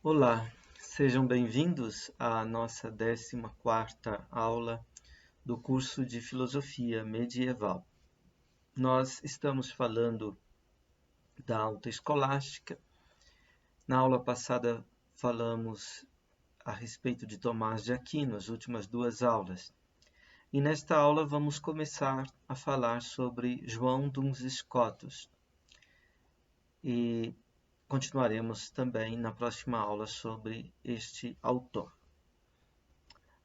Olá, sejam bem-vindos à nossa 14ª aula do curso de Filosofia Medieval. Nós estamos falando da autoescolástica. Na aula passada falamos a respeito de Tomás de Aquino, as últimas duas aulas. E nesta aula vamos começar a falar sobre João Duns Scotus. E continuaremos também na próxima aula sobre este autor.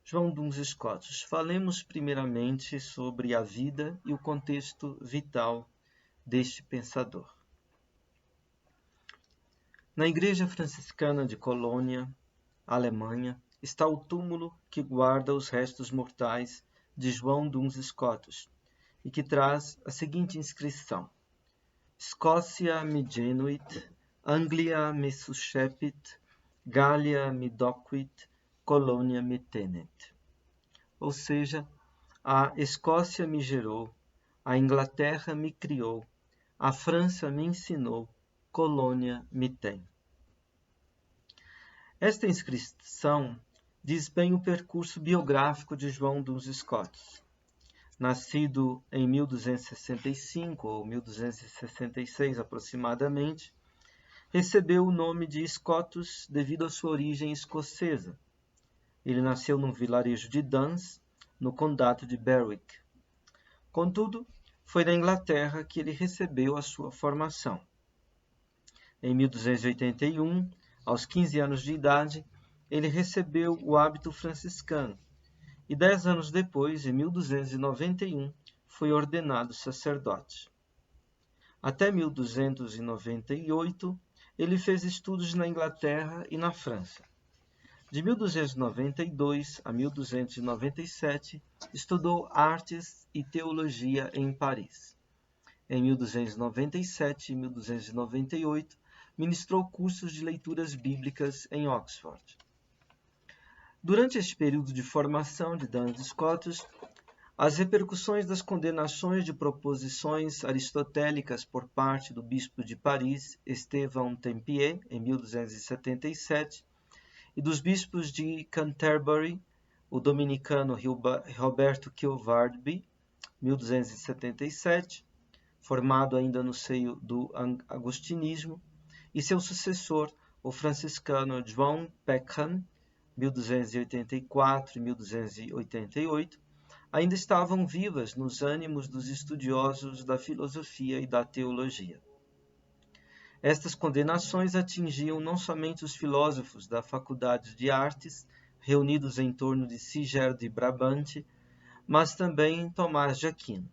João Duns Scotus. Falemos primeiramente sobre a vida e o contexto vital deste pensador. Na Igreja Franciscana de Colônia, Alemanha, está o túmulo que guarda os restos mortais de João Duns Scotus e que traz a seguinte inscrição: Scotia me genuit, Anglia me suscepit, Gallia me docuit, Colônia me tenet. Ou seja, a Escócia me gerou, a Inglaterra me criou, a França me ensinou, Colônia me tem. Esta inscrição diz bem o percurso biográfico de João Duns Scotus. Nascido em 1265 ou 1266 aproximadamente, recebeu o nome de Scotus devido à sua origem escocesa. Ele nasceu no vilarejo de Duns, no condado de Berwick. Contudo, foi na Inglaterra que ele recebeu a sua formação. Em 1281, aos 15 anos de idade, ele recebeu o hábito franciscano e 10 anos depois, em 1291, foi ordenado sacerdote. Até 1298, ele fez estudos na Inglaterra e na França. De 1292 a 1297, estudou artes e teologia em Paris. Em 1297 e 1298, ministrou cursos de leituras bíblicas em Oxford. Durante este período de formação de Duns Scotus, as repercussões das condenações de proposições aristotélicas por parte do bispo de Paris, Estevão Tempier, em 1277, e dos bispos de Canterbury, o dominicano Roberto Kilvardby, 1277, formado ainda no seio do agostinismo, e seu sucessor, o franciscano John Peckham, 1284 e 1288, ainda estavam vivas nos ânimos dos estudiosos da filosofia e da teologia. Estas condenações atingiam não somente os filósofos da Faculdade de Artes, reunidos em torno de Siger de Brabante, mas também Tomás de Aquino.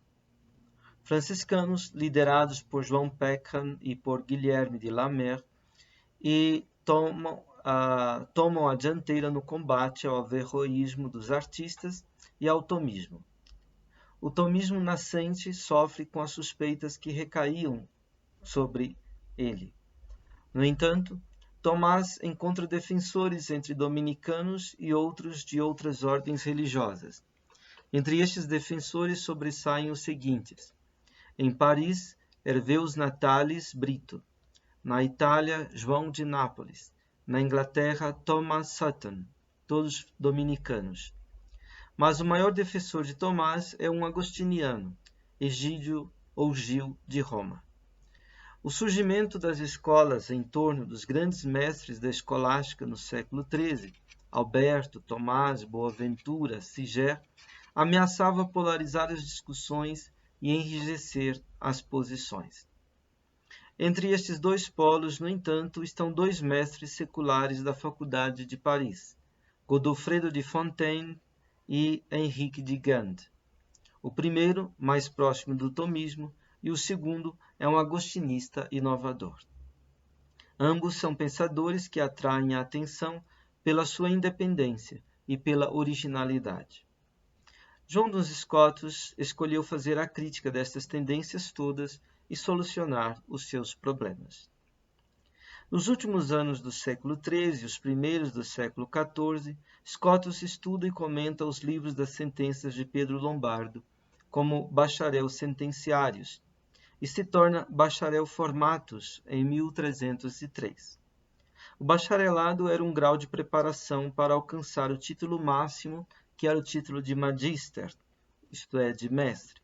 Franciscanos, liderados por João Peckham e por Guilherme de La Mer, tomam a dianteira no combate ao averroísmo dos artistas e ao tomismo. O tomismo nascente sofre com as suspeitas que recaíam sobre ele. No entanto, Tomás encontra defensores entre dominicanos e outros de outras ordens religiosas. Entre estes defensores sobressaem os seguintes: em Paris, Herveus Natalis Brito; na Itália, João de Nápoles; na Inglaterra, Thomas Sutton, todos dominicanos. Mas o maior defensor de Tomás é um agostiniano, Egídio ou Gil de Roma. O surgimento das escolas em torno dos grandes mestres da escolástica no século XIII, Alberto, Tomás, Boaventura, Siger, ameaçava polarizar as discussões e enrijecer as posições. Entre estes dois polos, no entanto, estão dois mestres seculares da Faculdade de Paris, Godofredo de Fontaine e Henrique de Gand. O primeiro, mais próximo do tomismo, e o segundo é um agostinista inovador. Ambos são pensadores que atraem a atenção pela sua independência e pela originalidade. João Duns Scotus escolheu fazer a crítica destas tendências todas e solucionar os seus problemas. Nos últimos anos do século XIII e os primeiros do século XIV, Scotus estuda e comenta os livros das sentenças de Pedro Lombardo, como bacharel sentenciários, e se torna bacharel formatus em 1303. O bacharelado era um grau de preparação para alcançar o título máximo, que era o título de magister, isto é, de mestre.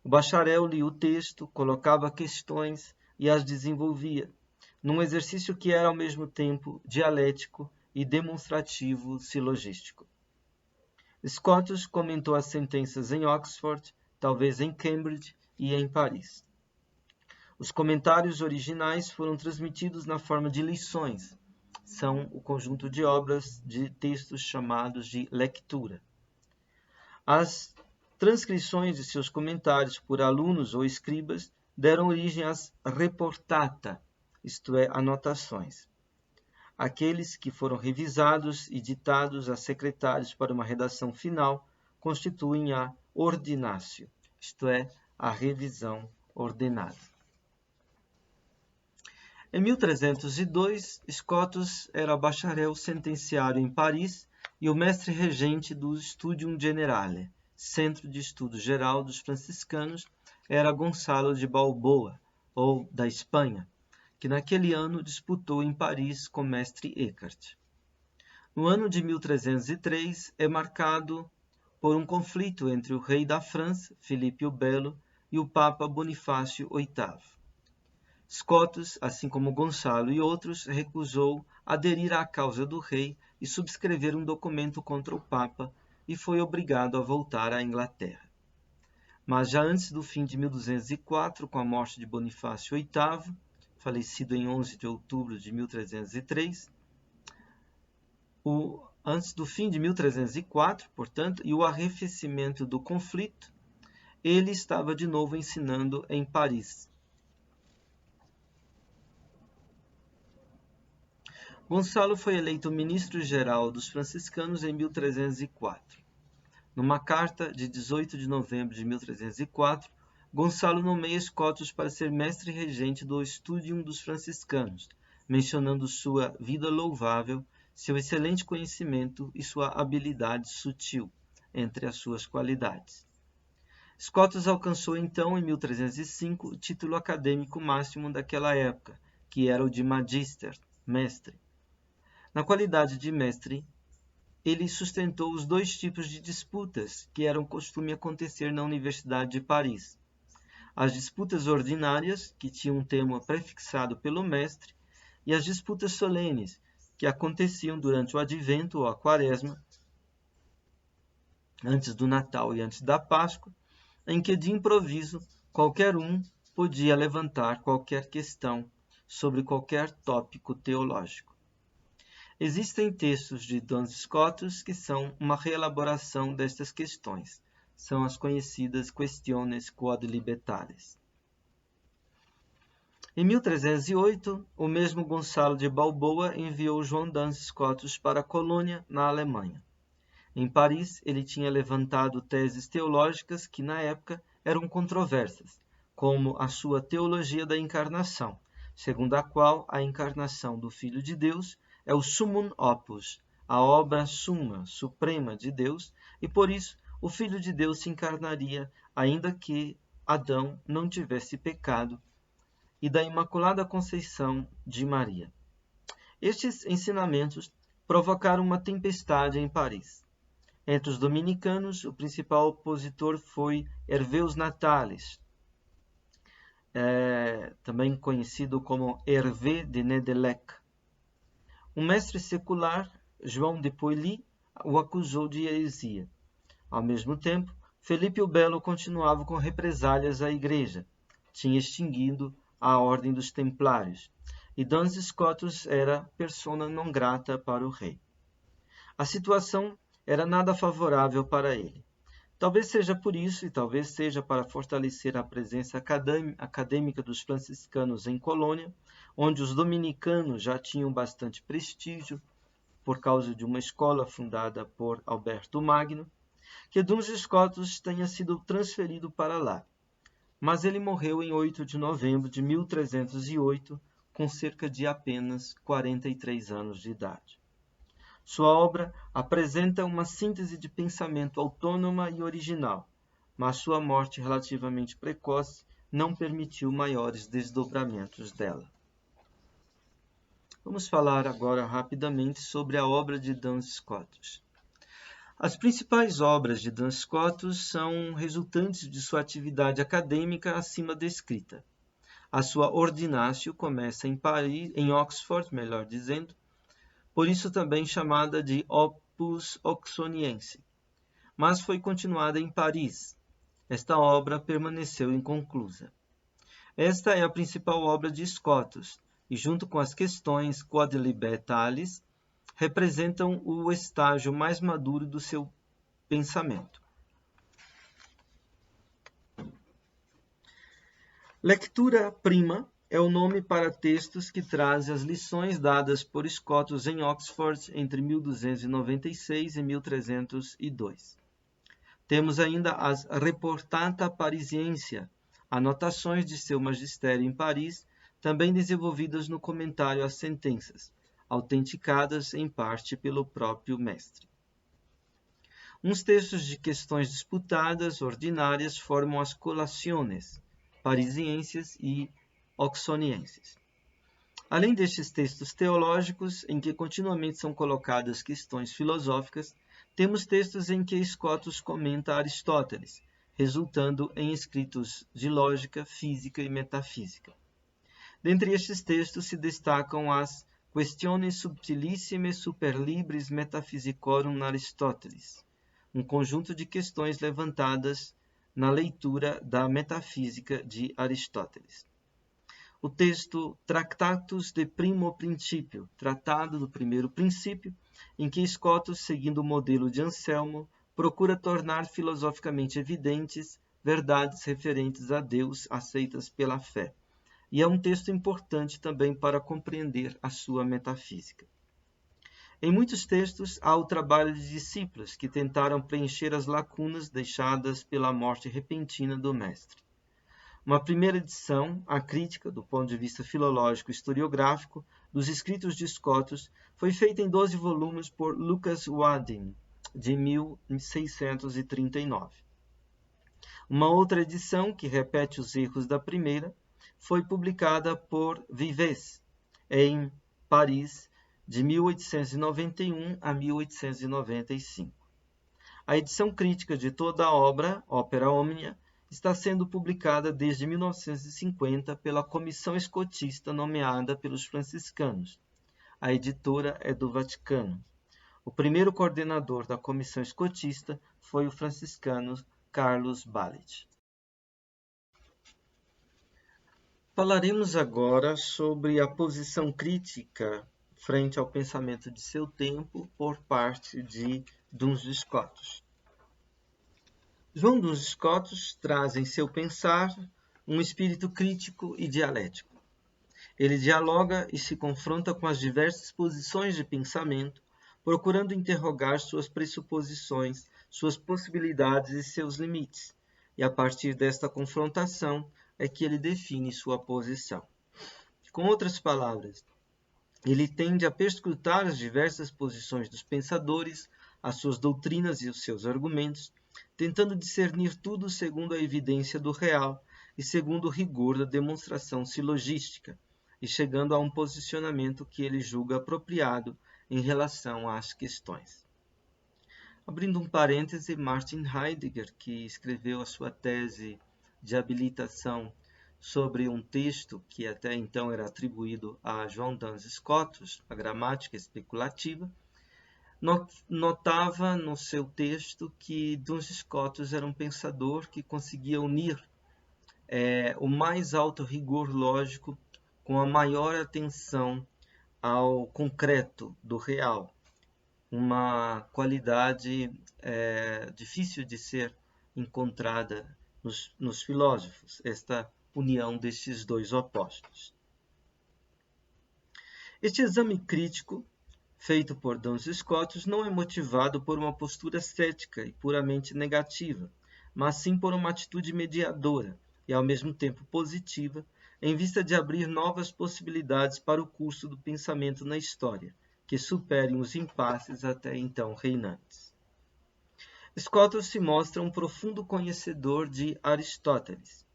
O bacharel lia o texto, colocava questões e as desenvolvia, num exercício que era ao mesmo tempo dialético e demonstrativo silogístico. Scotus comentou as sentenças em Oxford, talvez em Cambridge e em Paris. Os comentários originais foram transmitidos na forma de lições. São o conjunto de obras de textos chamados de lectura. As transcrições de seus comentários por alunos ou escribas deram origem às reportata, isto é, anotações. Aqueles que foram revisados e ditados a secretários para uma redação final constituem a ordinatio, isto é, a revisão ordenada. Em 1302, Scotus era bacharel sentenciário em Paris e o mestre regente do Studium Generale, Centro de Estudo Geral dos Franciscanos, era Gonçalo de Balboa, ou da Espanha, que naquele ano disputou em Paris com mestre Eckhart. No ano de 1303 é marcado por um conflito entre o rei da França, Filipe o Belo, e o Papa Bonifácio VIII. Scotus, assim como Gonçalo e outros, recusou aderir à causa do rei e subscrever um documento contra o Papa e foi obrigado a voltar à Inglaterra. Mas já antes do fim de 1204, com a morte de Bonifácio VIII, falecido em 11 de outubro de 1303, antes do fim de 1304, portanto, e o arrefecimento do conflito, ele estava de novo ensinando em Paris. Gonçalo foi eleito ministro-geral dos franciscanos em 1304. Numa carta de 18 de novembro de 1304, Gonçalo nomeia Scotus para ser mestre-regente do Studium dos franciscanos, mencionando sua vida louvável, seu excelente conhecimento e sua habilidade sutil, entre as suas qualidades. Scotus alcançou então, em 1305, o título acadêmico máximo daquela época, que era o de magister, mestre. Na qualidade de mestre, ele sustentou os dois tipos de disputas que eram costume acontecer na Universidade de Paris. As disputas ordinárias, que tinham um tema prefixado pelo mestre, e as disputas solenes, que aconteciam durante o Advento ou a Quaresma, antes do Natal e antes da Páscoa, em que de improviso qualquer um podia levantar qualquer questão sobre qualquer tópico teológico. Existem textos de Duns Scotus que são uma reelaboração destas questões. São as conhecidas Questiones quod libertares. Em 1308, o mesmo Gonçalo de Balboa enviou João Duns Scotus para Colônia, na Alemanha. Em Paris, ele tinha levantado teses teológicas que, na época, eram controversas, como a sua teologia da encarnação, segundo a qual a encarnação do Filho de Deus é o summum opus, a obra summa, suprema de Deus, e por isso o Filho de Deus se encarnaria, ainda que Adão não tivesse pecado, e da Imaculada Conceição de Maria. Estes ensinamentos provocaram uma tempestade em Paris. Entre os dominicanos, o principal opositor foi Herveus Natalis, também conhecido como Hervé de Nedelec. Um mestre secular, João de Pouilly, o acusou de heresia. Ao mesmo tempo, Felipe o Belo continuava com represálias à Igreja. Tinha extinguido a Ordem dos Templários, e Duns Scotus era persona non grata para o rei. A situação era nada favorável para ele. Talvez seja por isso, e talvez seja para fortalecer a presença acadêmica dos franciscanos em Colônia, onde os dominicanos já tinham bastante prestígio por causa de uma escola fundada por Alberto Magno, que Duns Scotus tenha sido transferido para lá. Mas ele morreu em 8 de novembro de 1308, com cerca de apenas 43 anos de idade. Sua obra apresenta uma síntese de pensamento autônoma e original, mas sua morte relativamente precoce não permitiu maiores desdobramentos dela. Vamos falar agora rapidamente sobre a obra de Duns Scotus. As principais obras de Duns Scotus são resultantes de sua atividade acadêmica acima descrita. A sua ordinatio começa em Paris, em Oxford, melhor dizendo, por isso também chamada de Opus Oxoniense, mas foi continuada em Paris. Esta obra permaneceu inconclusa. Esta é a principal obra de Scotus, e junto com as questões Quodlibetalis, representam o estágio mais maduro do seu pensamento. Lectura prima é o nome para textos que trazem as lições dadas por Scotus em Oxford entre 1296 e 1302. Temos ainda as Reportata Parisiensia, anotações de seu magistério em Paris, também desenvolvidas no comentário às sentenças, autenticadas em parte pelo próprio mestre. Uns textos de questões disputadas ordinárias formam as Colaciones, parisienses e oxonienses. Além destes textos teológicos, em que continuamente são colocadas questões filosóficas, temos textos em que Scotus comenta Aristóteles, resultando em escritos de lógica, física e metafísica. Dentre estes textos se destacam as Questiones subtilissime super libris metaphysicorum Aristotelis, um conjunto de questões levantadas na leitura da metafísica de Aristóteles. O texto Tractatus de Primo Principio, Tratado do Primeiro Princípio, em que Scotus, seguindo o modelo de Anselmo, procura tornar filosoficamente evidentes verdades referentes a Deus aceitas pela fé. E é um texto importante também para compreender a sua metafísica. Em muitos textos há o trabalho de discípulos que tentaram preencher as lacunas deixadas pela morte repentina do mestre. Uma primeira edição, a crítica, do ponto de vista filológico e historiográfico, dos escritos de Scotus, foi feita em 12 volumes por Lucas Wading, de 1639. Uma outra edição, que repete os erros da primeira, foi publicada por Vives, em Paris, de 1891 a 1895. A edição crítica de toda a obra, Opera Omnia, está sendo publicada desde 1950 pela Comissão Escotista nomeada pelos franciscanos. A editora é do Vaticano. O primeiro coordenador da Comissão Escotista foi o franciscano Carlos Ballet. Falaremos agora sobre a posição crítica frente ao pensamento de seu tempo por parte de Duns Scotus. João Duns Scotus traz em seu pensar um espírito crítico e dialético. Ele dialoga e se confronta com as diversas posições de pensamento, procurando interrogar suas pressuposições, suas possibilidades e seus limites, e a partir desta confrontação é que ele define sua posição. Com outras palavras, ele tende a perscrutar as diversas posições dos pensadores, as suas doutrinas e os seus argumentos, tentando discernir tudo segundo a evidência do real e segundo o rigor da demonstração silogística, e chegando a um posicionamento que ele julga apropriado em relação às questões. Abrindo um parêntese, Martin Heidegger, que escreveu a sua tese de habilitação sobre um texto que até então era atribuído a João Duns Scotus, a gramática especulativa, notava no seu texto que Duns Scotus era um pensador que conseguia unir o mais alto rigor lógico com a maior atenção ao concreto do real, uma qualidade difícil de ser encontrada nos filósofos, esta união destes dois opostos. Este exame crítico, feito por Duns Scotus, não é motivado por uma postura cética e puramente negativa, mas sim por uma atitude mediadora e ao mesmo tempo positiva, em vista de abrir novas possibilidades para o curso do pensamento na história, que superem os impasses até então reinantes. Scotus se mostra um profundo conhecedor de Aristóteles.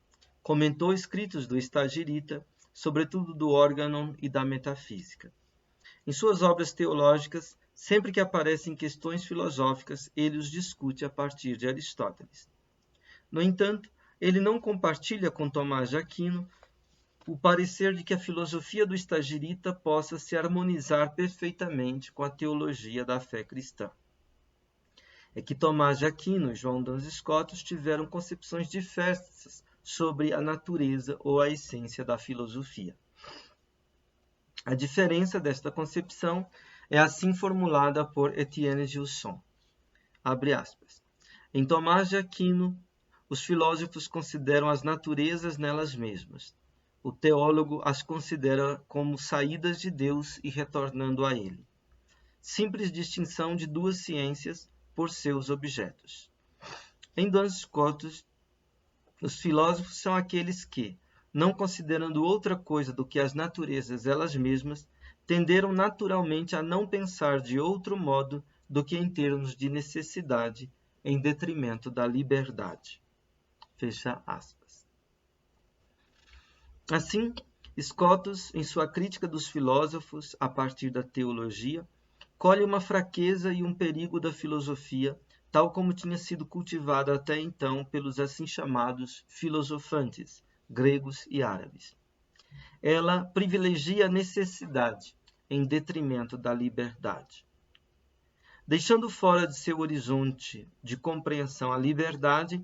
Comentou escritos do Estagirita, sobretudo do Organon e da metafísica. Em suas obras teológicas, sempre que aparecem questões filosóficas, ele os discute a partir de Aristóteles. No entanto, ele não compartilha com Tomás de Aquino o parecer de que a filosofia do estagirita possa se harmonizar perfeitamente com a teologia da fé cristã. É que Tomás de Aquino e João Duns Scotus tiveram concepções diversas sobre a natureza ou a essência da filosofia. A diferença desta concepção é assim formulada por Etienne Gilson. Abre aspas. Em Tomás de Aquino, os filósofos consideram as naturezas nelas mesmas. O teólogo as considera como saídas de Deus e retornando a ele. Simples distinção de duas ciências por seus objetos. Em Duns Scotus, os filósofos são aqueles que, não considerando outra coisa do que as naturezas elas mesmas, tenderam naturalmente a não pensar de outro modo do que em termos de necessidade, em detrimento da liberdade. Fecha aspas. Assim, Scotus, em sua crítica dos filósofos a partir da teologia, colhe uma fraqueza e um perigo da filosofia, tal como tinha sido cultivada até então pelos assim chamados filosofantes, gregos e árabes. Ela privilegia a necessidade em detrimento da liberdade. Deixando fora de seu horizonte de compreensão a liberdade,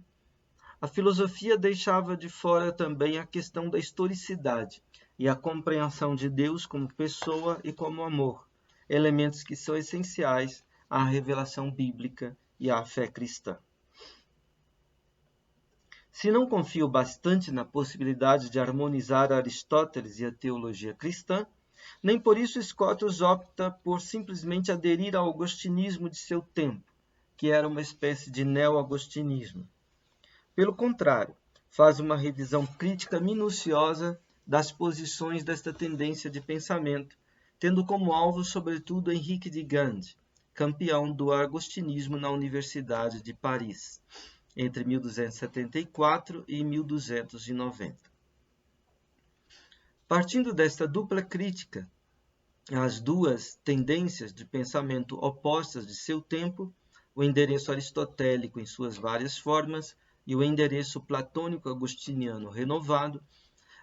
a filosofia deixava de fora também a questão da historicidade e a compreensão de Deus como pessoa e como amor, elementos que são essenciais à revelação bíblica e à fé cristã. Se não confio bastante na possibilidade de harmonizar Aristóteles e a teologia cristã, nem por isso Scotus opta por simplesmente aderir ao agostinismo de seu tempo, que era uma espécie de neo-agostinismo. Pelo contrário, faz uma revisão crítica minuciosa das posições desta tendência de pensamento, tendo como alvo, sobretudo, Henrique de Gand, campeão do agostinismo na Universidade de Paris, entre 1274 e 1290. Partindo desta dupla crítica às duas tendências de pensamento opostas de seu tempo, o endereço aristotélico em suas várias formas e o endereço platônico-agostiniano renovado,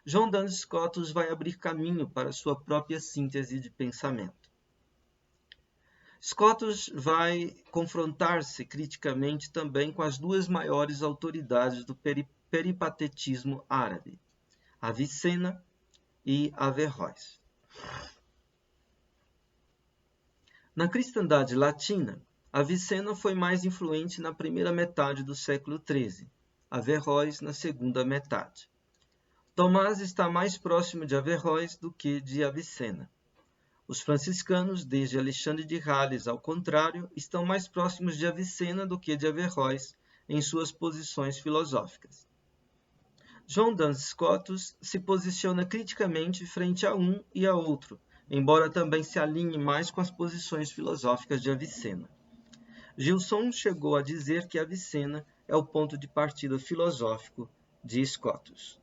João Duns Scotus vai abrir caminho para sua própria síntese de pensamento. Scotus vai confrontar-se criticamente também com as duas maiores autoridades do peripatetismo árabe, Avicena e Averroes. Na cristandade latina, Avicena foi mais influente na primeira metade do século XIII, Averroes na segunda metade. Tomás está mais próximo de Averroes do que de Avicena. Os franciscanos, desde Alexandre de Hales ao contrário, estão mais próximos de Avicena do que de Averroes em suas posições filosóficas. João Duns Scotus se posiciona criticamente frente a um e a outro, embora também se alinhe mais com as posições filosóficas de Avicena. Gilson chegou a dizer que Avicena é o ponto de partida filosófico de Scotus.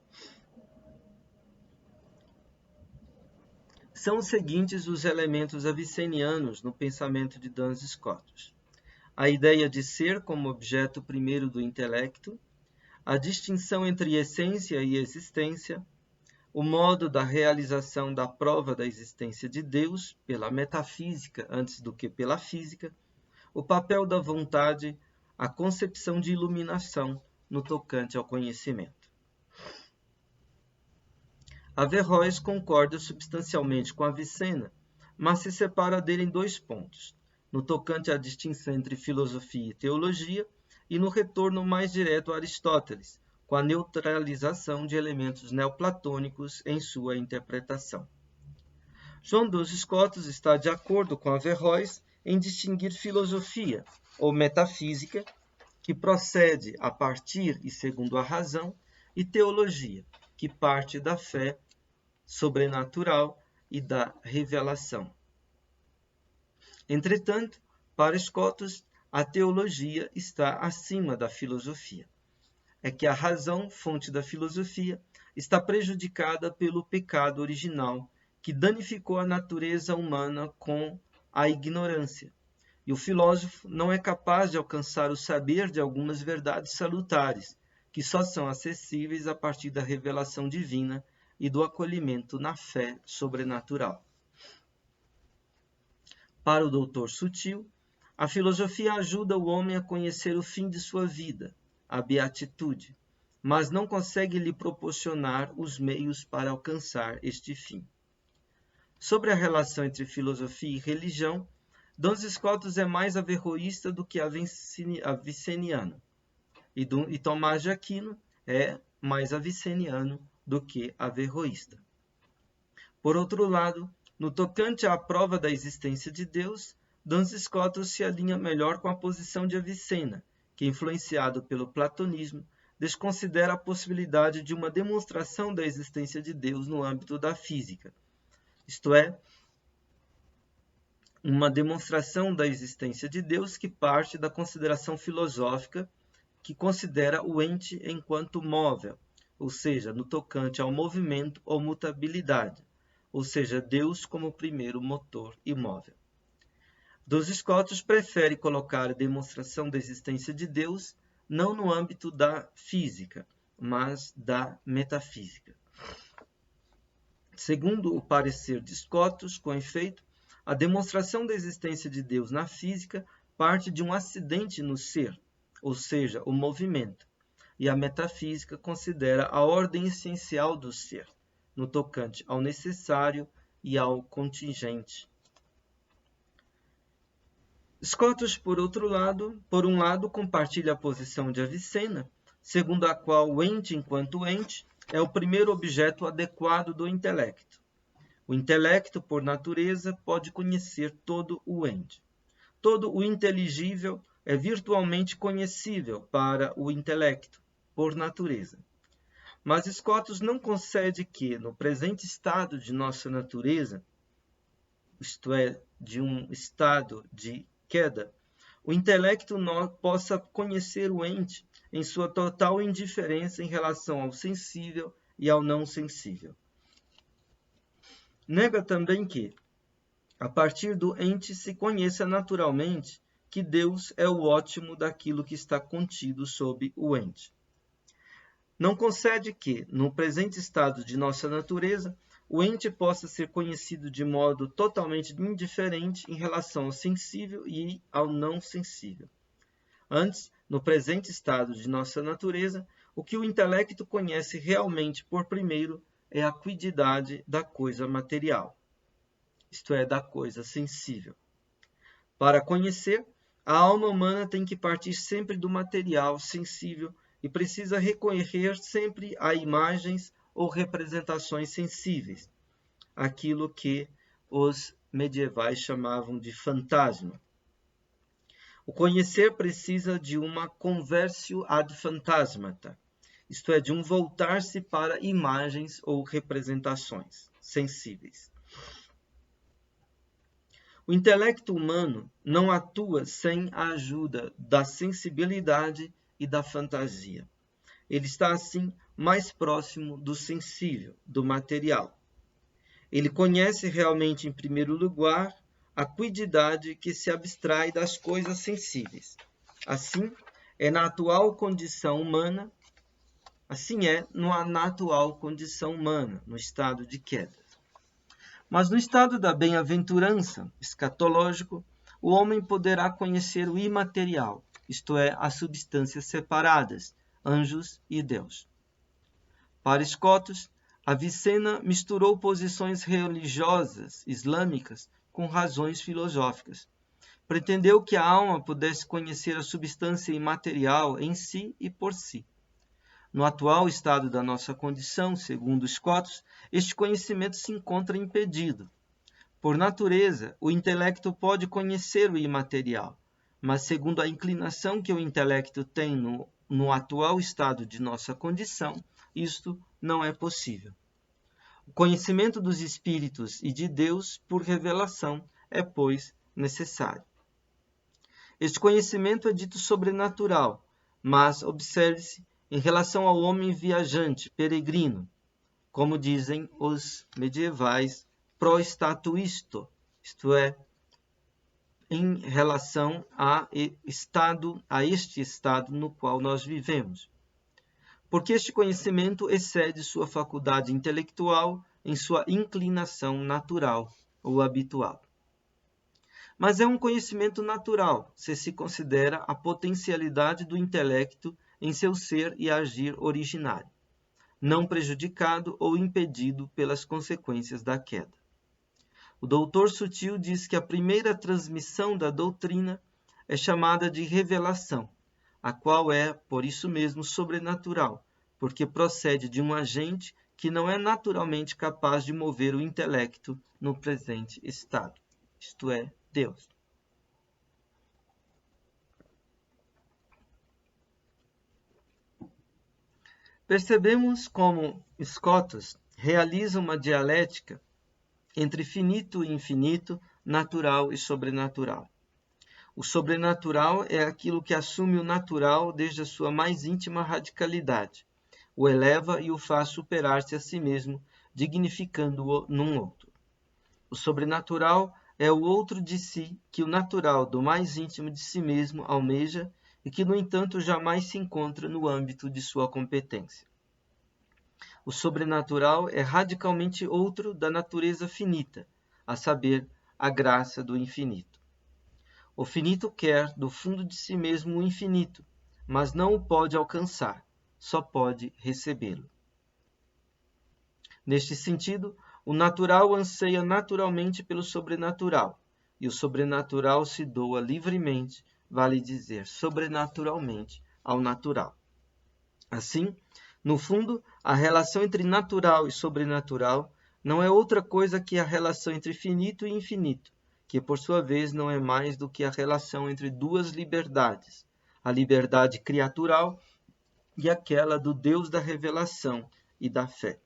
São os seguintes os elementos avicenianos no pensamento de Duns Scotus: a ideia de ser como objeto primeiro do intelecto, a distinção entre essência e existência, o modo da realização da prova da existência de Deus pela metafísica antes do que pela física, o papel da vontade, a concepção de iluminação no tocante ao conhecimento. Averroes concorda substancialmente com Avicena, mas se separa dele em dois pontos, no tocante à distinção entre filosofia e teologia e no retorno mais direto a Aristóteles, com a neutralização de elementos neoplatônicos em sua interpretação. João Duns Scotus está de acordo com Averroes em distinguir filosofia, ou metafísica, que procede a partir e segundo a razão, e teologia, que parte da fé sobrenatural e da revelação. Entretanto, para Scotus, a teologia está acima da filosofia. É que a razão, fonte da filosofia, está prejudicada pelo pecado original, que danificou a natureza humana com a ignorância. E o filósofo não é capaz de alcançar o saber de algumas verdades salutares, que só são acessíveis a partir da revelação divina e do acolhimento na fé sobrenatural. Para o doutor Sutil, a filosofia ajuda o homem a conhecer o fim de sua vida, a beatitude, mas não consegue lhe proporcionar os meios para alcançar este fim. Sobre a relação entre filosofia e religião, Duns Scotus é mais averroísta do que aviceniano, e Tomás de Aquino é mais aviceniano do que averroísta. Por outro lado, no tocante à prova da existência de Deus, Duns Scotus se alinha melhor com a posição de Avicena, que, influenciado pelo platonismo, desconsidera a possibilidade de uma demonstração da existência de Deus no âmbito da física, isto é, uma demonstração da existência de Deus que parte da consideração filosófica que considera o ente enquanto móvel, ou seja, no tocante ao movimento ou mutabilidade, ou seja, Deus como primeiro motor imóvel. Duns Scotus prefere colocar a demonstração da existência de Deus não no âmbito da física, mas da metafísica. Segundo o parecer de Scotus, com efeito, a demonstração da existência de Deus na física parte de um acidente no ser, ou seja, o movimento, e a metafísica considera a ordem essencial do ser, no tocante ao necessário e ao contingente. Scotus, por um lado, compartilha a posição de Avicena, segundo a qual o ente enquanto ente é o primeiro objeto adequado do intelecto. O intelecto, por natureza, pode conhecer todo o ente. Todo o inteligível é virtualmente conhecível para o intelecto, por natureza. Mas Scotus não concede que, no presente estado de nossa natureza, isto é, de um estado de queda, o intelecto possa conhecer o ente em sua total indiferença em relação ao sensível e ao não sensível. Nega também que, a partir do ente, se conheça naturalmente que Deus é o ótimo daquilo que está contido sob o ente. Não concede que, no presente estado de nossa natureza, o ente possa ser conhecido de modo totalmente indiferente em relação ao sensível e ao não sensível. Antes, no presente estado de nossa natureza, o que o intelecto conhece realmente por primeiro é a quididade da coisa material, isto é, da coisa sensível. Para conhecer, a alma humana tem que partir sempre do material sensível e precisa recorrer sempre a imagens ou representações sensíveis, aquilo que os medievais chamavam de fantasma. O conhecer precisa de uma conversio ad phantasmata, isto é, de um voltar-se para imagens ou representações sensíveis. O intelecto humano não atua sem a ajuda da sensibilidade e da fantasia. Ele está, assim, mais próximo do sensível, do material. Ele conhece realmente, em primeiro lugar, a quididade que se abstrai das coisas sensíveis. Assim é na atual condição humana, no estado de queda. Mas no estado da bem-aventurança escatológico, o homem poderá conhecer o imaterial, isto é, as substâncias separadas, anjos e Deus. Para Scotus, Avicena misturou posições religiosas islâmicas com razões filosóficas. Pretendeu que a alma pudesse conhecer a substância imaterial em si e por si. No atual estado da nossa condição, segundo Scotus, este conhecimento se encontra impedido. Por natureza, o intelecto pode conhecer o imaterial, mas segundo a inclinação que o intelecto tem no atual estado de nossa condição, isto não é possível. O conhecimento dos espíritos e de Deus por revelação é, pois, necessário. Este conhecimento é dito sobrenatural, mas, observe-se, em relação ao homem viajante, peregrino, como dizem os medievais pro statuisto, isto é, em relação a este estado no qual nós vivemos. Porque este conhecimento excede sua faculdade intelectual em sua inclinação natural ou habitual. Mas é um conhecimento natural, se considera a potencialidade do intelecto em seu ser e agir originário, não prejudicado ou impedido pelas consequências da queda. O doutor Sutil diz que a primeira transmissão da doutrina é chamada de revelação, a qual é, por isso mesmo, sobrenatural, porque procede de um agente que não é naturalmente capaz de mover o intelecto no presente estado, isto é, Deus. Percebemos como Scotus realiza uma dialética entre finito e infinito, natural e sobrenatural. O sobrenatural é aquilo que assume o natural desde a sua mais íntima radicalidade, o eleva e o faz superar-se a si mesmo, dignificando-o num outro. O sobrenatural é o outro de si que o natural do mais íntimo de si mesmo almeja e que, no entanto, jamais se encontra no âmbito de sua competência. O sobrenatural é radicalmente outro da natureza finita, a saber, a graça do infinito. O finito quer, do fundo de si mesmo, o infinito, mas não o pode alcançar, só pode recebê-lo. Neste sentido, o natural anseia naturalmente pelo sobrenatural, e o sobrenatural se doa livremente, vale dizer, sobrenaturalmente, ao natural. Assim, no fundo, a relação entre natural e sobrenatural não é outra coisa que a relação entre finito e infinito, que por sua vez não é mais do que a relação entre duas liberdades, a liberdade criatural e aquela do Deus da revelação e da fé.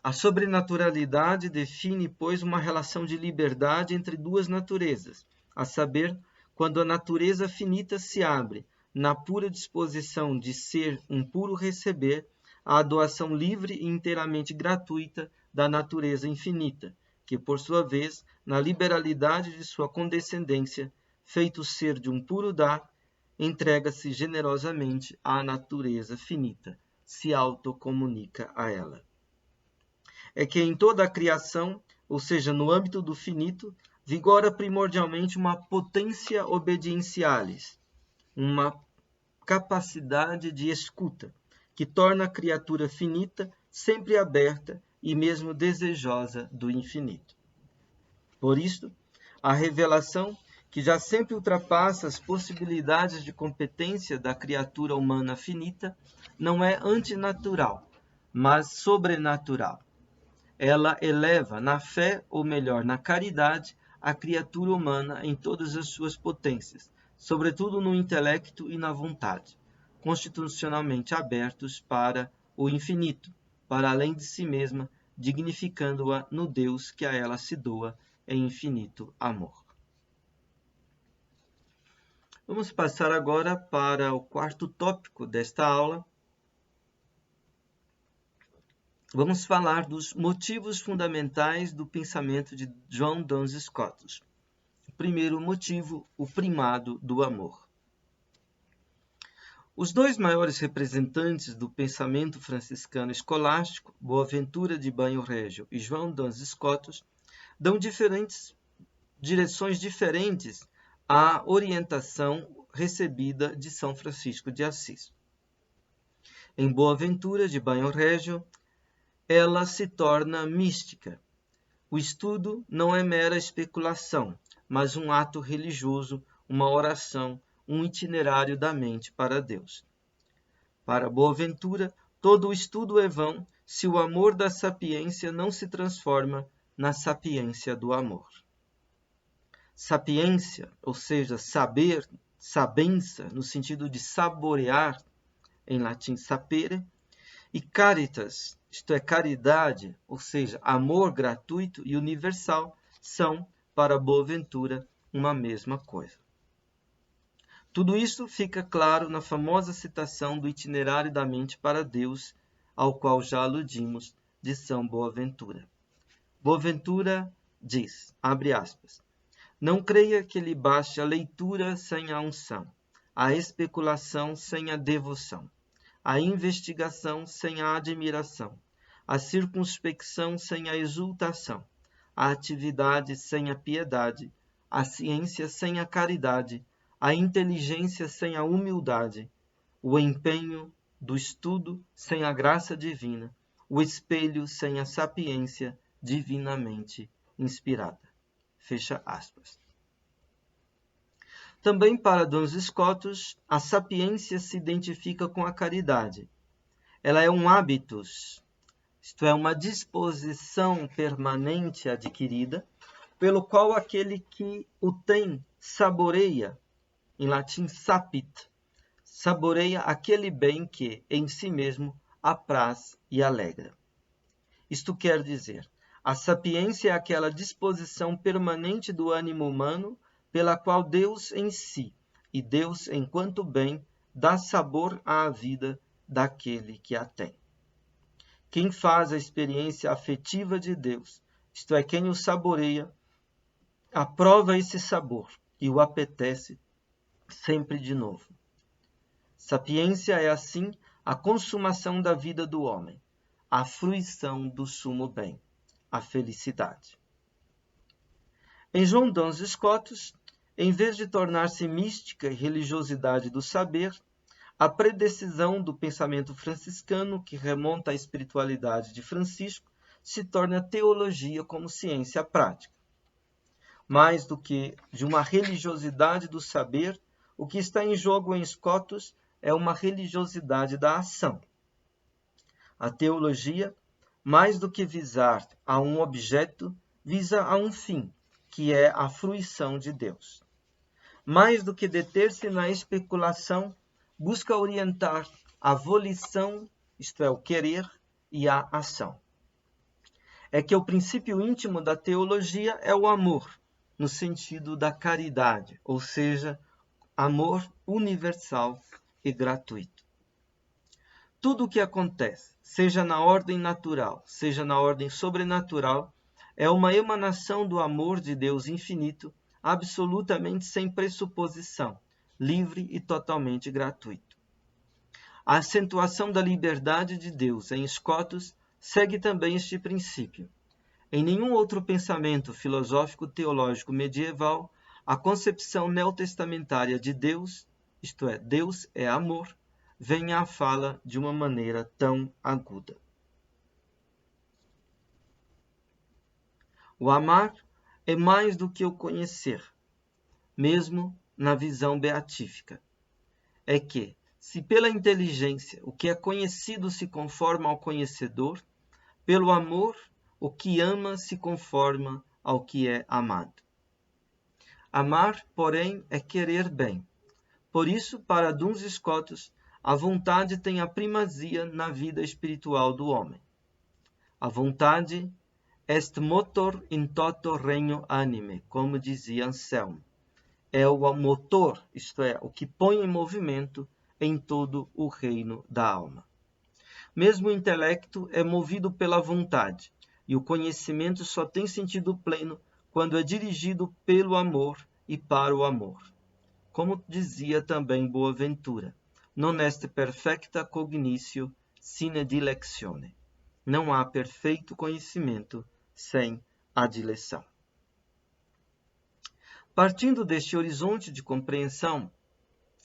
A sobrenaturalidade define, pois, uma relação de liberdade entre duas naturezas, a saber, quando a natureza finita se abre, na pura disposição de ser um puro receber, à doação livre e inteiramente gratuita da natureza infinita, que, por sua vez, na liberalidade de sua condescendência, feito ser de um puro dar, entrega-se generosamente à natureza finita, se autocomunica a ela. É que em toda a criação, ou seja, no âmbito do finito, vigora primordialmente uma potência obediencialis, uma capacidade de escuta, que torna a criatura finita sempre aberta e mesmo desejosa do infinito. Por isso, a revelação, que já sempre ultrapassa as possibilidades de competência da criatura humana finita, não é antinatural, mas sobrenatural. Ela eleva na fé, ou melhor, na caridade, a criatura humana em todas as suas potências, sobretudo no intelecto e na vontade, constitucionalmente abertos para o infinito, para além de si mesma, dignificando-a no Deus que a ela se doa em infinito amor. Vamos passar agora para o quarto tópico desta aula. Vamos falar dos motivos fundamentais do pensamento de John Duns Scotus. O primeiro motivo, o primado do amor. Os dois maiores representantes do pensamento franciscano escolástico, Boaventura de Banho-Régio e João Duns Scotus, dão direções diferentes à orientação recebida de São Francisco de Assis. Em Boaventura de Banho-Régio, ela se torna mística. O estudo não é mera especulação, mas um ato religioso, uma oração, um itinerário da mente para Deus. Para Boaventura, todo o estudo é vão se o amor da sapiência não se transforma na sapiência do amor. Sapiência, ou seja, saber, sabença, no sentido de saborear, em latim sapere, e caritas, isto é, caridade, ou seja, amor gratuito e universal, são, para Boaventura, uma mesma coisa. Tudo isso fica claro na famosa citação do Itinerário da Mente para Deus, ao qual já aludimos, de São Boaventura. Boaventura diz, abre aspas, não creia que lhe baste a leitura sem a unção, a especulação sem a devoção, a investigação sem a admiração, a circunspecção sem a exultação, a atividade sem a piedade, a ciência sem a caridade, a inteligência sem a humildade, o empenho do estudo sem a graça divina, o espelho sem a sapiência divinamente inspirada. Fecha aspas. Também para Duns Scotus, a sapiência se identifica com a caridade. Ela é um hábitus, isto é, uma disposição permanente adquirida, pelo qual aquele que o tem saboreia, em latim sapit, saboreia aquele bem que, em si mesmo, apraz e alegra. Isto quer dizer, a sapiência é aquela disposição permanente do ânimo humano pela qual Deus em si, e Deus enquanto bem, dá sabor à vida daquele que a tem. Quem faz a experiência afetiva de Deus, isto é, quem o saboreia, aprova esse sabor e o apetece sempre de novo. Sapiência é, assim, a consumação da vida do homem, a fruição do sumo bem, a felicidade. Em João Duns Scotus, em vez de tornar-se mística e religiosidade do saber, a predecisão do pensamento franciscano, que remonta à espiritualidade de Francisco, se torna teologia como ciência prática. Mais do que de uma religiosidade do saber, o que está em jogo em Scotus é uma religiosidade da ação. A teologia, mais do que visar a um objeto, visa a um fim, que é a fruição de Deus. Mais do que deter-se na especulação, busca orientar a volição, isto é, o querer, e a ação. É que o princípio íntimo da teologia é o amor, no sentido da caridade, ou seja, amor universal e gratuito. Tudo o que acontece, seja na ordem natural, seja na ordem sobrenatural, é uma emanação do amor de Deus infinito, absolutamente sem pressuposição, livre e totalmente gratuito. A acentuação da liberdade de Deus em Scotus segue também este princípio. Em nenhum outro pensamento filosófico-teológico medieval, a concepção neotestamentária de Deus, isto é, Deus é amor, vem à fala de uma maneira tão aguda. O amar é mais do que o conhecer, mesmo na visão beatífica. É que, se pela inteligência o que é conhecido se conforma ao conhecedor, pelo amor o que ama se conforma ao que é amado. Amar, porém, é querer bem. Por isso, para Duns Scotus, a vontade tem a primazia na vida espiritual do homem. A vontade est motor in toto regno anime, como dizia Anselmo. É o motor, isto é, o que põe em movimento em todo o reino da alma. Mesmo o intelecto é movido pela vontade, e o conhecimento só tem sentido pleno quando é dirigido pelo amor e para o amor. Como dizia também Boaventura, non est perfecta cognitio sine dilectione. Não há perfeito conhecimento sem a dileção. Partindo deste horizonte de compreensão,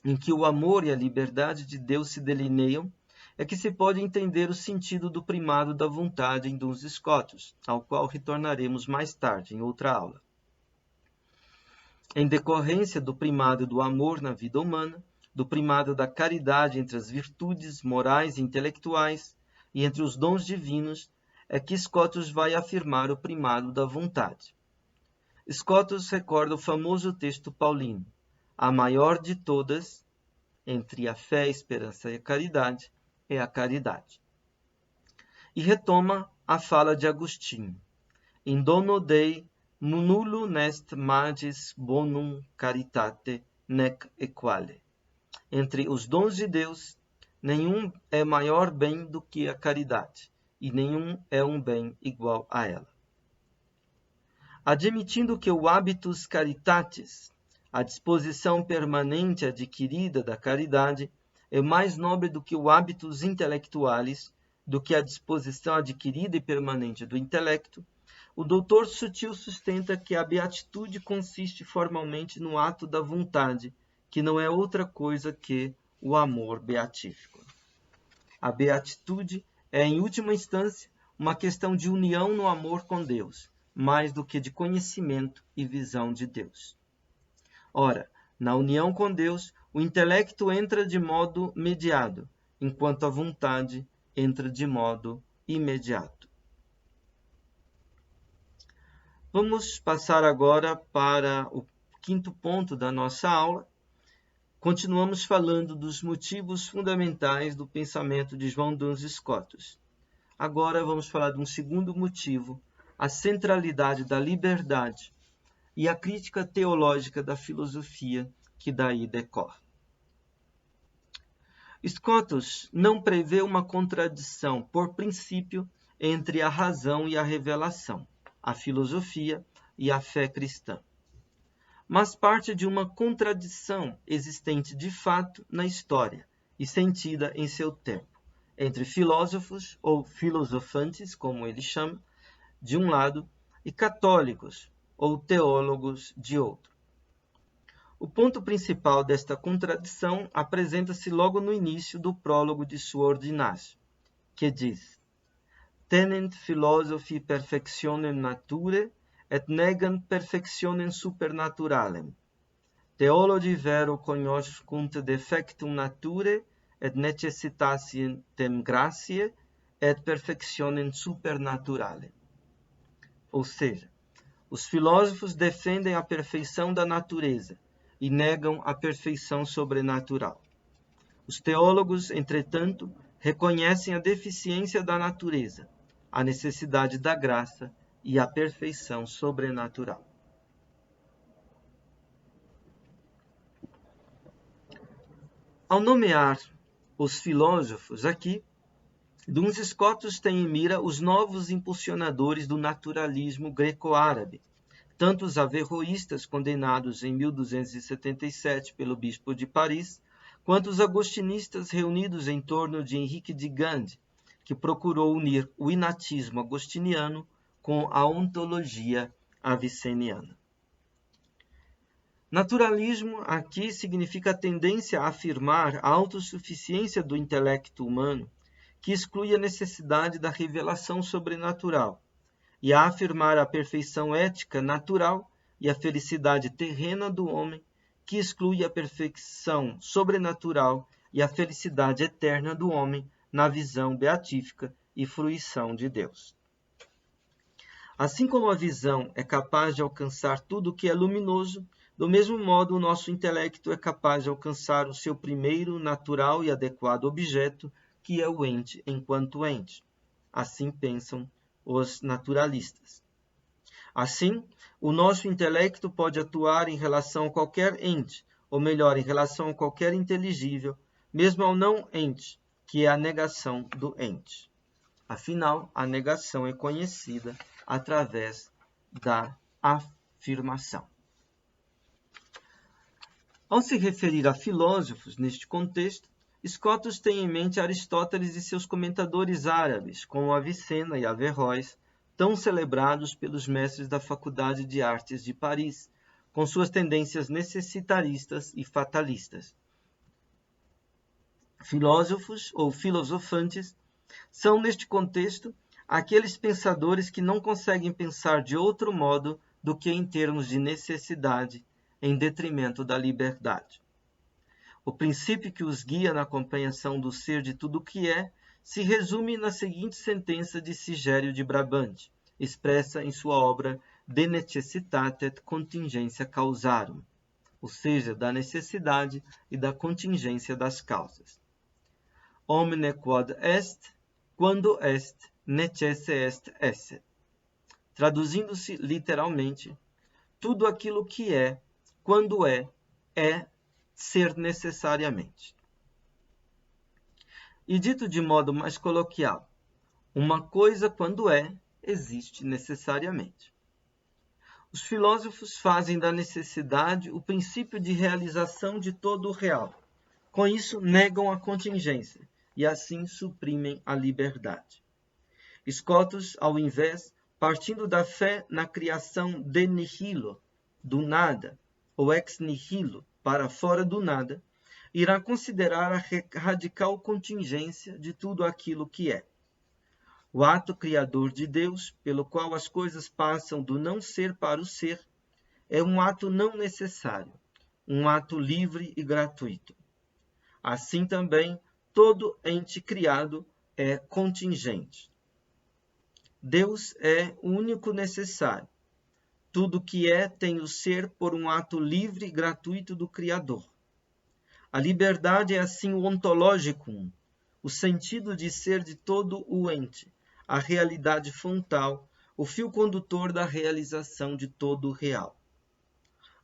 em que o amor e a liberdade de Deus se delineiam, é que se pode entender o sentido do primado da vontade em Duns Scotus, ao qual retornaremos mais tarde, em outra aula. Em decorrência do primado do amor na vida humana, do primado da caridade entre as virtudes morais e intelectuais e entre os dons divinos, é que Scotus vai afirmar o primado da vontade. Scotus recorda o famoso texto paulino, a maior de todas, entre a fé, a esperança e a caridade, é a caridade. E retoma a fala de Agostinho, in dono Dei nullo nest magis bonum caritate nec equale. Entre os dons de Deus, nenhum é maior bem do que a caridade, e nenhum é um bem igual a ela. admitindo que o habitus caritatis, a disposição permanente adquirida da caridade, é mais nobre do que o habitus intellectualis, do que a disposição adquirida e permanente do intelecto, o doutor Sutil sustenta que a beatitude consiste formalmente no ato da vontade, que não é outra coisa que o amor beatífico. A beatitude é, em última instância, uma questão de união no amor com Deus, mais do que de conhecimento e visão de Deus. Ora, na união com Deus, o intelecto entra de modo mediado, enquanto a vontade entra de modo imediato. Vamos passar agora para o quinto ponto da nossa aula. Continuamos falando dos motivos fundamentais do pensamento de João Duns Scotus. Agora vamos falar de um segundo motivo, a centralidade da liberdade e a crítica teológica da filosofia que daí decorre. Scotus não prevê uma contradição, por princípio, entre a razão e a revelação, a filosofia e a fé cristã, mas parte de uma contradição existente de fato na história e sentida em seu tempo, entre filósofos ou filosofantes, como ele chama, de um lado, e católicos ou teólogos de outro. O ponto principal desta contradição apresenta-se logo no início do prólogo de sua Ordinatio, que diz: Tenent philosophi perfectionem nature, et negant perfectionem supernaturalem. Theologi vero cognoscunt defectum nature, et necessitatem gratiae, et perfectionem supernaturalem. Ou seja, os filósofos defendem a perfeição da natureza e negam a perfeição sobrenatural. Os teólogos, entretanto, reconhecem a deficiência da natureza, a necessidade da graça e a perfeição sobrenatural. Ao nomear os filósofos aqui, Duns Scotus tem em mira os novos impulsionadores do naturalismo greco-árabe, tanto os averroístas condenados em 1277 pelo bispo de Paris, quanto os agostinistas reunidos em torno de Henrique de Gand, que procurou unir o inatismo agostiniano com a ontologia aviceniana. Naturalismo aqui significa a tendência a afirmar a autossuficiência do intelecto humano, que exclui a necessidade da revelação sobrenatural, e a afirmar a perfeição ética natural e a felicidade terrena do homem, que exclui a perfeição sobrenatural e a felicidade eterna do homem na visão beatífica e fruição de Deus. Assim como a visão é capaz de alcançar tudo o que é luminoso, do mesmo modo o nosso intelecto é capaz de alcançar o seu primeiro natural e adequado objeto, que é o ente enquanto ente. Assim pensam os naturalistas. Assim, o nosso intelecto pode atuar em relação a qualquer ente, ou melhor, em relação a qualquer inteligível, mesmo ao não ente, que é a negação do ente. Afinal, a negação é conhecida através da afirmação. Ao se referir a filósofos neste contexto, Scotus tem em mente Aristóteles e seus comentadores árabes, como Avicena e Averroes, tão celebrados pelos mestres da Faculdade de Artes de Paris, com suas tendências necessitaristas e fatalistas. Filósofos ou filosofantes são, neste contexto, aqueles pensadores que não conseguem pensar de outro modo do que em termos de necessidade, em detrimento da liberdade. O princípio que os guia na compreensão do ser de tudo o que é se resume na seguinte sentença de Sigério de Brabante, expressa em sua obra De necessitate et contingentia causarum, ou seja, da necessidade e da contingência das causas. Omne quod est, quando est, necesse est esse. Traduzindo-se literalmente, tudo aquilo que é, quando é ser necessariamente. E dito de modo mais coloquial, uma coisa quando é, existe necessariamente. Os filósofos fazem da necessidade o princípio de realização de todo o real. Com isso, negam a contingência e assim suprimem a liberdade. Scotus, ao invés, partindo da fé na criação de nihilo, do nada, ou ex nihilo, para fora do nada, irá considerar a radical contingência de tudo aquilo que é. O ato criador de Deus, pelo qual as coisas passam do não ser para o ser, é um ato não necessário, um ato livre e gratuito. Assim também, todo ente criado é contingente. Deus é o único necessário. Tudo que é tem o ser por um ato livre e gratuito do Criador. A liberdade é assim o ontologicum, o sentido de ser de todo o ente, a realidade frontal, o fio condutor da realização de todo o real.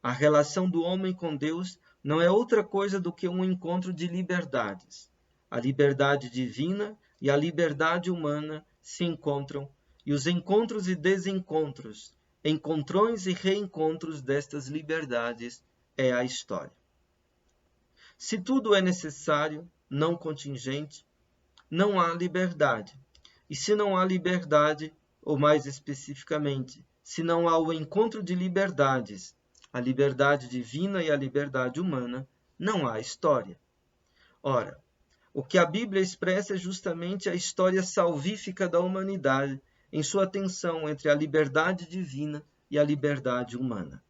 A relação do homem com Deus não é outra coisa do que um encontro de liberdades. A liberdade divina e a liberdade humana se encontram, e os encontros e desencontros, encontrões e reencontros destas liberdades é a história. Se tudo é necessário, não contingente, não há liberdade. E se não há liberdade, ou mais especificamente, se não há o encontro de liberdades, a liberdade divina e a liberdade humana, não há história. Ora, o que a Bíblia expressa é justamente a história salvífica da humanidade em sua tensão entre a liberdade divina e a liberdade humana.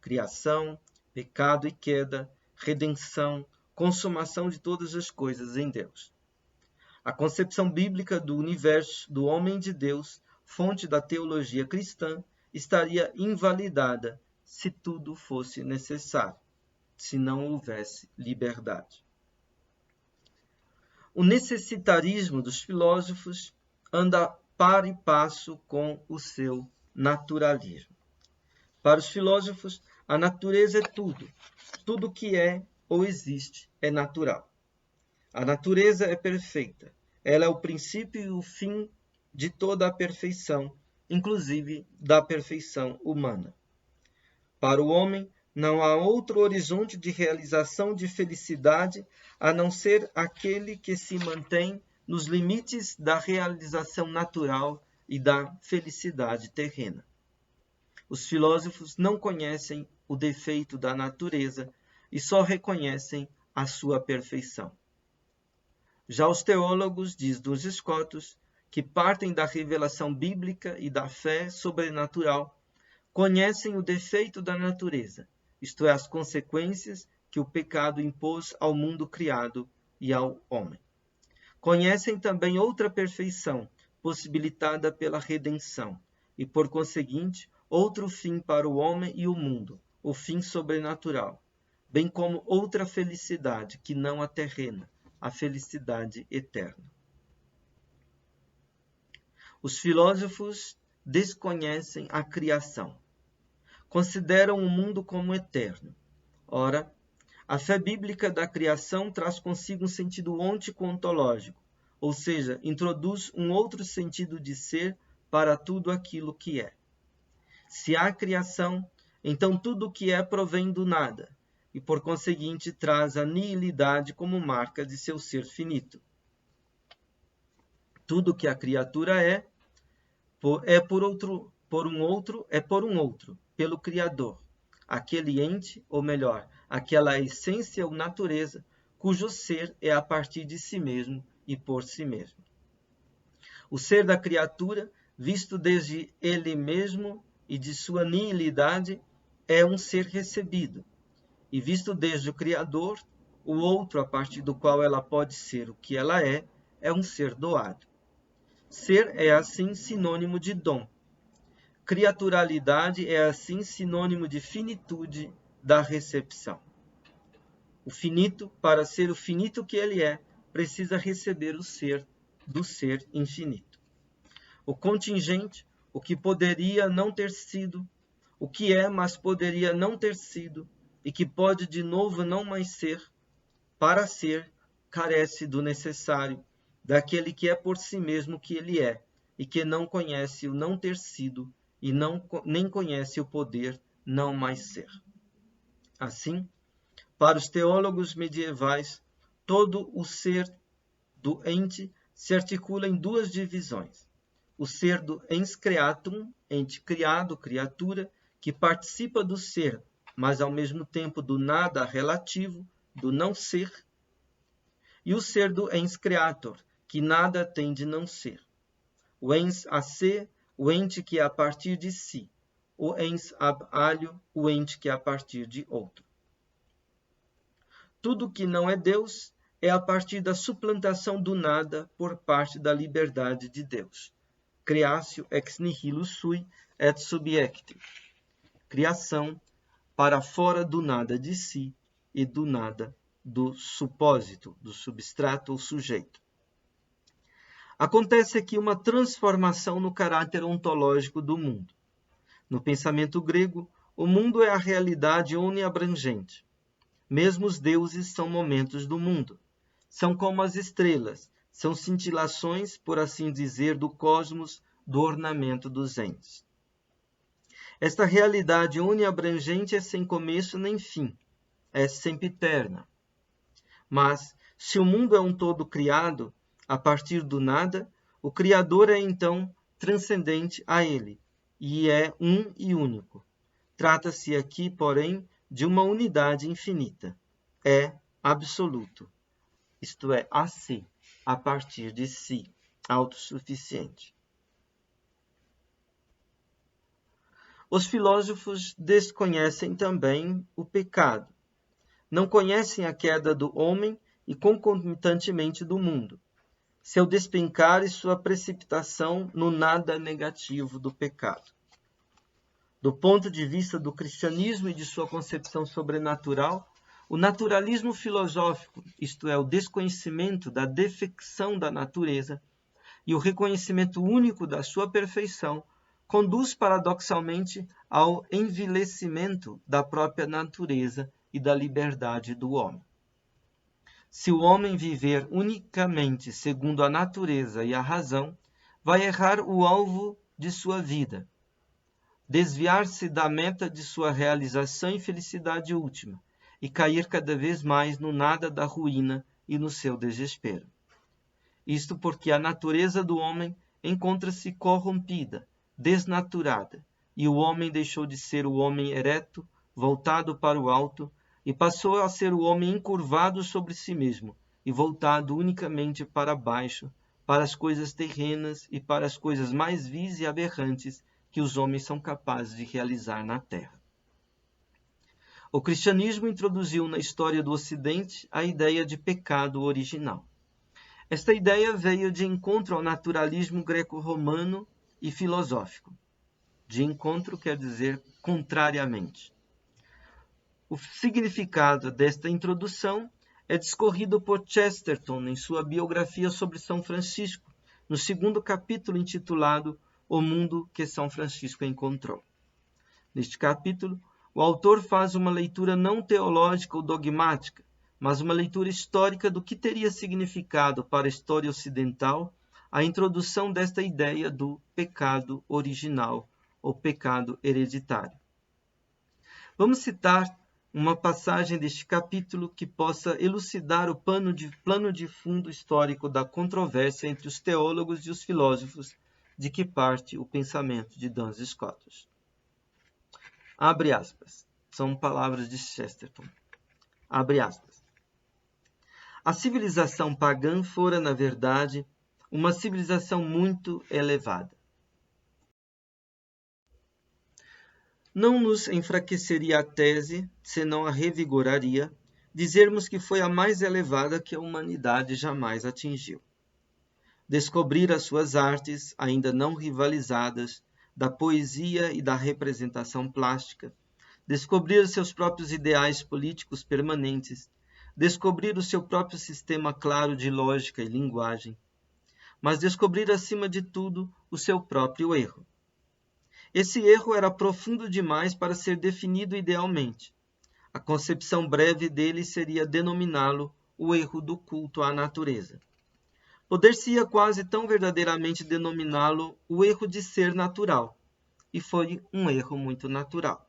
Criação, pecado e queda, redenção, consumação de todas as coisas em Deus. A concepção bíblica do universo, do homem de Deus, fonte da teologia cristã, estaria invalidada se tudo fosse necessário, se não houvesse liberdade. O necessitarismo dos filósofos anda par e passo com o seu naturalismo. Para os filósofos, a natureza é tudo. Tudo que é ou existe é natural. A natureza é perfeita. Ela é o princípio e o fim de toda a perfeição, inclusive da perfeição humana. Para o homem, não há outro horizonte de realização de felicidade a não ser aquele que se mantém nos limites da realização natural e da felicidade terrena. Os filósofos não conhecem o defeito da natureza e só reconhecem a sua perfeição. Já os teólogos, diz dos Scotus, que partem da revelação bíblica e da fé sobrenatural, conhecem o defeito da natureza, isto é, as consequências que o pecado impôs ao mundo criado e ao homem. Conhecem também outra perfeição, possibilitada pela redenção, e, por conseguinte, outro fim para o homem e o mundo, o fim sobrenatural, bem como outra felicidade que não a terrena, a felicidade eterna. Os filósofos desconhecem a criação. Consideram o mundo como eterno. Ora, a fé bíblica da criação traz consigo um sentido ontico-ontológico, ou seja, introduz um outro sentido de ser para tudo aquilo que é. Se há criação, então tudo o que é provém do nada, e por conseguinte traz a nihilidade como marca de seu ser finito. Tudo que a criatura é por um outro, pelo Criador, aquele ente, ou melhor, aquela essência ou natureza, cujo ser é a partir de si mesmo e por si mesmo. O ser da criatura, visto desde ele mesmo e de sua nihilidade, é um ser recebido, e visto desde o Criador, o outro a partir do qual ela pode ser o que ela é um ser doado. Ser é assim sinônimo de dom. Criaturalidade é assim sinônimo de finitude da recepção. O finito, para ser o finito que ele é, precisa receber o ser do ser infinito. O contingente, o que poderia não ter sido, o que é, mas poderia não ter sido, e que pode de novo não mais ser, para ser, carece do necessário, daquele que é por si mesmo que ele é, e que não conhece o não ter sido e nem conhece o poder não mais ser. Assim, para os teólogos medievais, todo o ser do ente se articula em duas divisões. O ser do ens creatum, ente criado, criatura, que participa do ser, mas ao mesmo tempo do nada relativo, do não ser, e o ser do ens creator, que nada tem de não ser. O ens a se, o ente que é a partir de si. O ens ab alio, o ente que é a partir de outro. Tudo que não é Deus é a partir da suplantação do nada por parte da liberdade de Deus. Creatio ex nihilo sui et subiecti. Criação para fora do nada de si e do nada do supósito, do substrato ou sujeito. Acontece aqui uma transformação no caráter ontológico do mundo. No pensamento grego, o mundo é a realidade oniabrangente. Mesmo os deuses são momentos do mundo. São como as estrelas, são cintilações, por assim dizer, do cosmos, do ornamento dos entes. Esta realidade oniabrangente é sem começo nem fim, é sempiterna. Mas, se o mundo é um todo criado, a partir do nada, o Criador é então transcendente a ele, e é um e único. Trata-se aqui, porém, de uma unidade infinita. É absoluto, isto é, a si, a partir de si, autossuficiente. Os filósofos desconhecem também o pecado. Não conhecem a queda do homem e concomitantemente do mundo, seu despencar e sua precipitação no nada negativo do pecado. Do ponto de vista do cristianismo e de sua concepção sobrenatural, o naturalismo filosófico, isto é, o desconhecimento da defecção da natureza e o reconhecimento único da sua perfeição, conduz paradoxalmente ao envilecimento da própria natureza e da liberdade do homem. Se o homem viver unicamente segundo a natureza e a razão, vai errar o alvo de sua vida, desviar-se da meta de sua realização e felicidade última, e cair cada vez mais no nada da ruína e no seu desespero. Isto porque a natureza do homem encontra-se corrompida, desnaturada, e o homem deixou de ser o homem ereto, voltado para o alto, e passou a ser o homem encurvado sobre si mesmo, e voltado unicamente para baixo, para as coisas terrenas e para as coisas mais vis e aberrantes que os homens são capazes de realizar na Terra. O cristianismo introduziu na história do Ocidente a ideia de pecado original. Esta ideia veio de encontro ao naturalismo greco-romano e filosófico. De encontro quer dizer contrariamente. O significado desta introdução é discorrido por Chesterton em sua biografia sobre São Francisco, no segundo capítulo intitulado O Mundo que São Francisco Encontrou. Neste capítulo, o autor faz uma leitura não teológica ou dogmática, mas uma leitura histórica do que teria significado para a história ocidental a introdução desta ideia do pecado original ou pecado hereditário. Vamos citar uma passagem deste capítulo que possa elucidar o plano de fundo histórico da controvérsia entre os teólogos e os filósofos de que parte o pensamento de Duns Scotus. Abre aspas. São palavras de Chesterton. Abre aspas. A civilização pagã fora, na verdade, uma civilização muito elevada. Não nos enfraqueceria a tese, senão a revigoraria, dizermos que foi a mais elevada que a humanidade jamais atingiu. Descobrir as suas artes, ainda não rivalizadas, da poesia e da representação plástica, descobrir seus próprios ideais políticos permanentes, descobrir o seu próprio sistema claro de lógica e linguagem, mas descobrir acima de tudo o seu próprio erro. Esse erro era profundo demais para ser definido idealmente. A concepção breve dele seria denominá-lo o erro do culto à natureza. Poder-se-ia quase tão verdadeiramente denominá-lo o erro de ser natural, e foi um erro muito natural.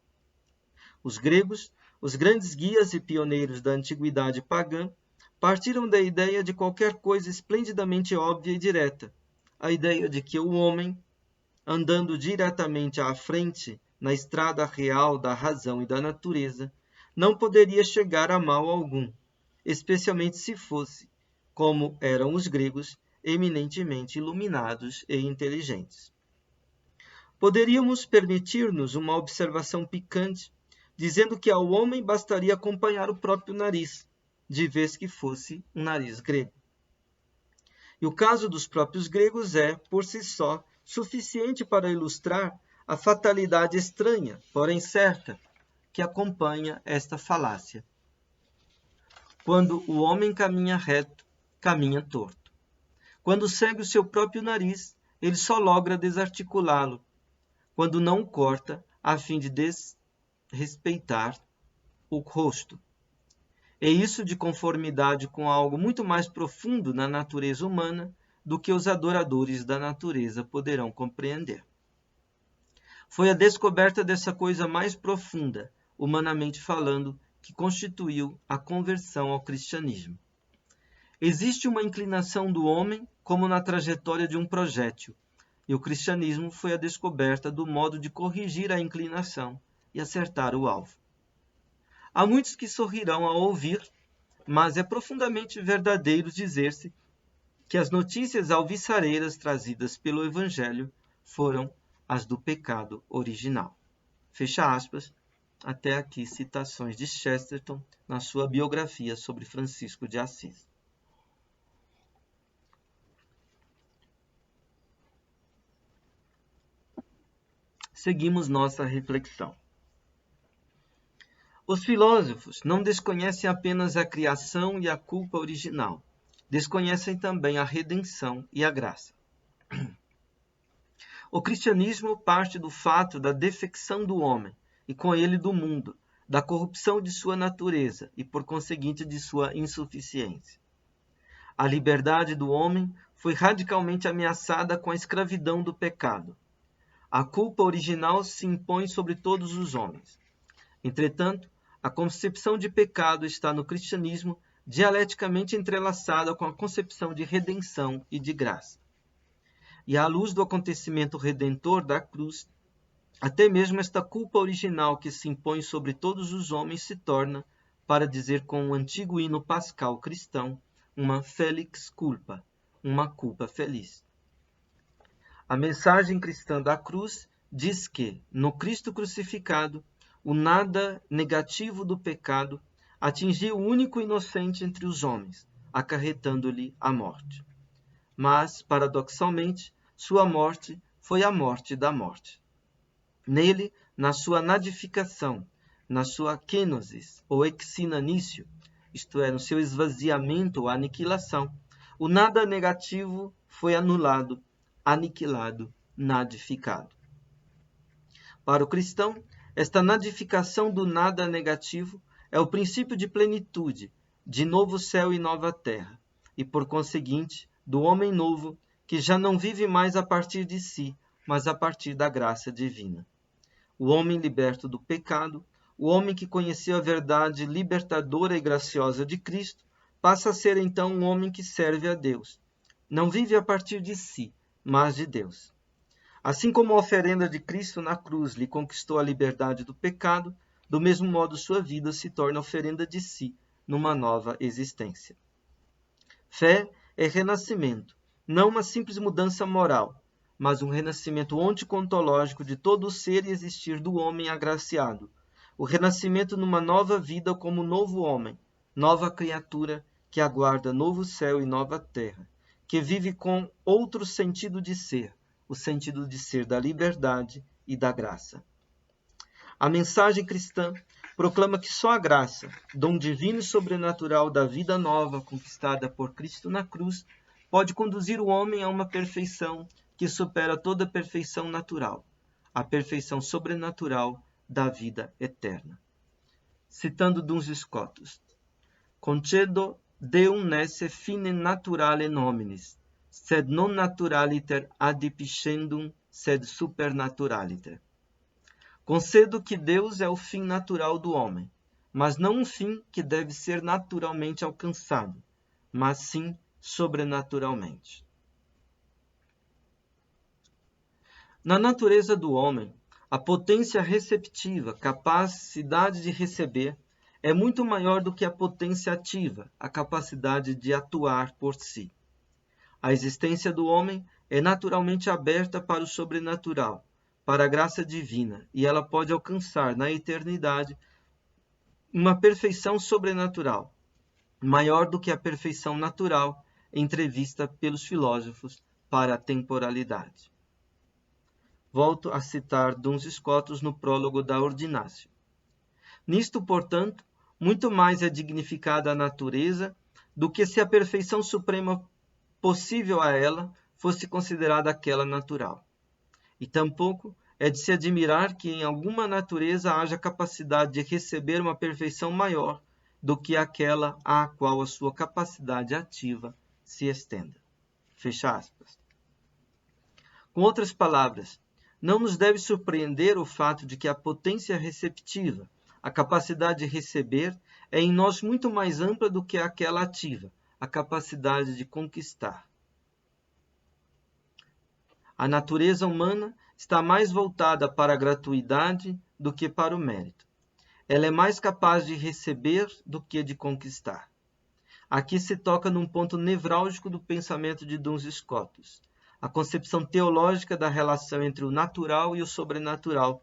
Os gregos, os grandes guias e pioneiros da antiguidade pagã, partiram da ideia de qualquer coisa esplendidamente óbvia e direta, a ideia de que o homem, andando diretamente à frente na estrada real da razão e da natureza, não poderia chegar a mal algum, especialmente se fosse, como eram os gregos, eminentemente iluminados e inteligentes. Poderíamos permitir-nos uma observação picante, dizendo que ao homem bastaria acompanhar o próprio nariz, de vez que fosse um nariz grego. E o caso dos próprios gregos é, por si só, suficiente para ilustrar a fatalidade estranha, porém certa, que acompanha esta falácia. Quando o homem caminha reto, caminha torto. Quando segue o seu próprio nariz, ele só logra desarticulá-lo, quando não o corta, a fim de desrespeitar o rosto. É isso de conformidade com algo muito mais profundo na natureza humana do que os adoradores da natureza poderão compreender. Foi a descoberta dessa coisa mais profunda, humanamente falando, que constituiu a conversão ao cristianismo. Existe uma inclinação do homem como na trajetória de um projétil, e o cristianismo foi a descoberta do modo de corrigir a inclinação e acertar o alvo. Há muitos que sorrirão ao ouvir, mas é profundamente verdadeiro dizer-se que as notícias alviçareiras trazidas pelo Evangelho foram as do pecado original. Fecha aspas. Até aqui citações de Chesterton na sua biografia sobre Francisco de Assis. Seguimos nossa reflexão. Os filósofos não desconhecem apenas a criação e a culpa original, desconhecem também a redenção e a graça. O cristianismo parte do fato da defecção do homem, e com ele do mundo, da corrupção de sua natureza e, por conseguinte, de sua insuficiência. A liberdade do homem foi radicalmente ameaçada com a escravidão do pecado. A culpa original se impõe sobre todos os homens. Entretanto, a concepção de pecado está no cristianismo dialeticamente entrelaçada com a concepção de redenção e de graça. E à luz do acontecimento redentor da cruz, até mesmo esta culpa original que se impõe sobre todos os homens se torna, para dizer com o antigo hino pascal cristão, uma felix culpa, uma culpa feliz. A mensagem cristã da cruz diz que, no Cristo crucificado, o nada negativo do pecado atingiu o único inocente entre os homens, acarretando-lhe a morte. Mas, paradoxalmente, sua morte foi a morte da morte. Nele, na sua nadificação, na sua kenosis, ou exinanício, isto é, no seu esvaziamento ou aniquilação, o nada negativo foi anulado, aniquilado, nadificado. Para o cristão, esta nadificação do nada negativo é o princípio de plenitude, de novo céu e nova terra, e por conseguinte, do homem novo, que já não vive mais a partir de si, mas a partir da graça divina. O homem liberto do pecado, o homem que conheceu a verdade libertadora e graciosa de Cristo, passa a ser então um homem que serve a Deus. Não vive a partir de si, mas de Deus. Assim como a oferenda de Cristo na cruz lhe conquistou a liberdade do pecado, do mesmo modo sua vida se torna oferenda de si, numa nova existência. Fé é renascimento, não uma simples mudança moral, mas um renascimento ontontológico de todo o ser e existir do homem agraciado. O renascimento numa nova vida como novo homem, nova criatura que aguarda novo céu e nova terra, que vive com outro sentido de ser, o sentido de ser da liberdade e da graça. A mensagem cristã proclama que só a graça, dom divino e sobrenatural da vida nova conquistada por Cristo na cruz, pode conduzir o homem a uma perfeição que supera toda perfeição natural, a perfeição sobrenatural da vida eterna. Citando Duns Scotus: Concedo Deum nesse fine naturale nominis, sed non naturaliter adipiscendum, sed supernaturaliter. Concedo que Deus é o fim natural do homem, mas não um fim que deve ser naturalmente alcançado, mas sim sobrenaturalmente. Na natureza do homem, a potência receptiva, capacidade de receber, é muito maior do que a potência ativa, a capacidade de atuar por si. A existência do homem é naturalmente aberta para o sobrenatural, para a graça divina, e ela pode alcançar na eternidade uma perfeição sobrenatural, maior do que a perfeição natural entrevista pelos filósofos para a temporalidade. Volto a citar Duns Scotus no prólogo da Ordinácio. Nisto, portanto, muito mais é dignificada a natureza do que se a perfeição suprema possível a ela fosse considerada aquela natural. E tampouco é de se admirar que em alguma natureza haja capacidade de receber uma perfeição maior do que aquela à qual a sua capacidade ativa se estenda. Fecha aspas. Com outras palavras, não nos deve surpreender o fato de que a potência receptiva, a capacidade de receber, é em nós muito mais ampla do que aquela ativa, a capacidade de conquistar. A natureza humana está mais voltada para a gratuidade do que para o mérito. Ela é mais capaz de receber do que de conquistar. Aqui se toca num ponto nevrálgico do pensamento de Duns Scotus, a concepção teológica da relação entre o natural e o sobrenatural,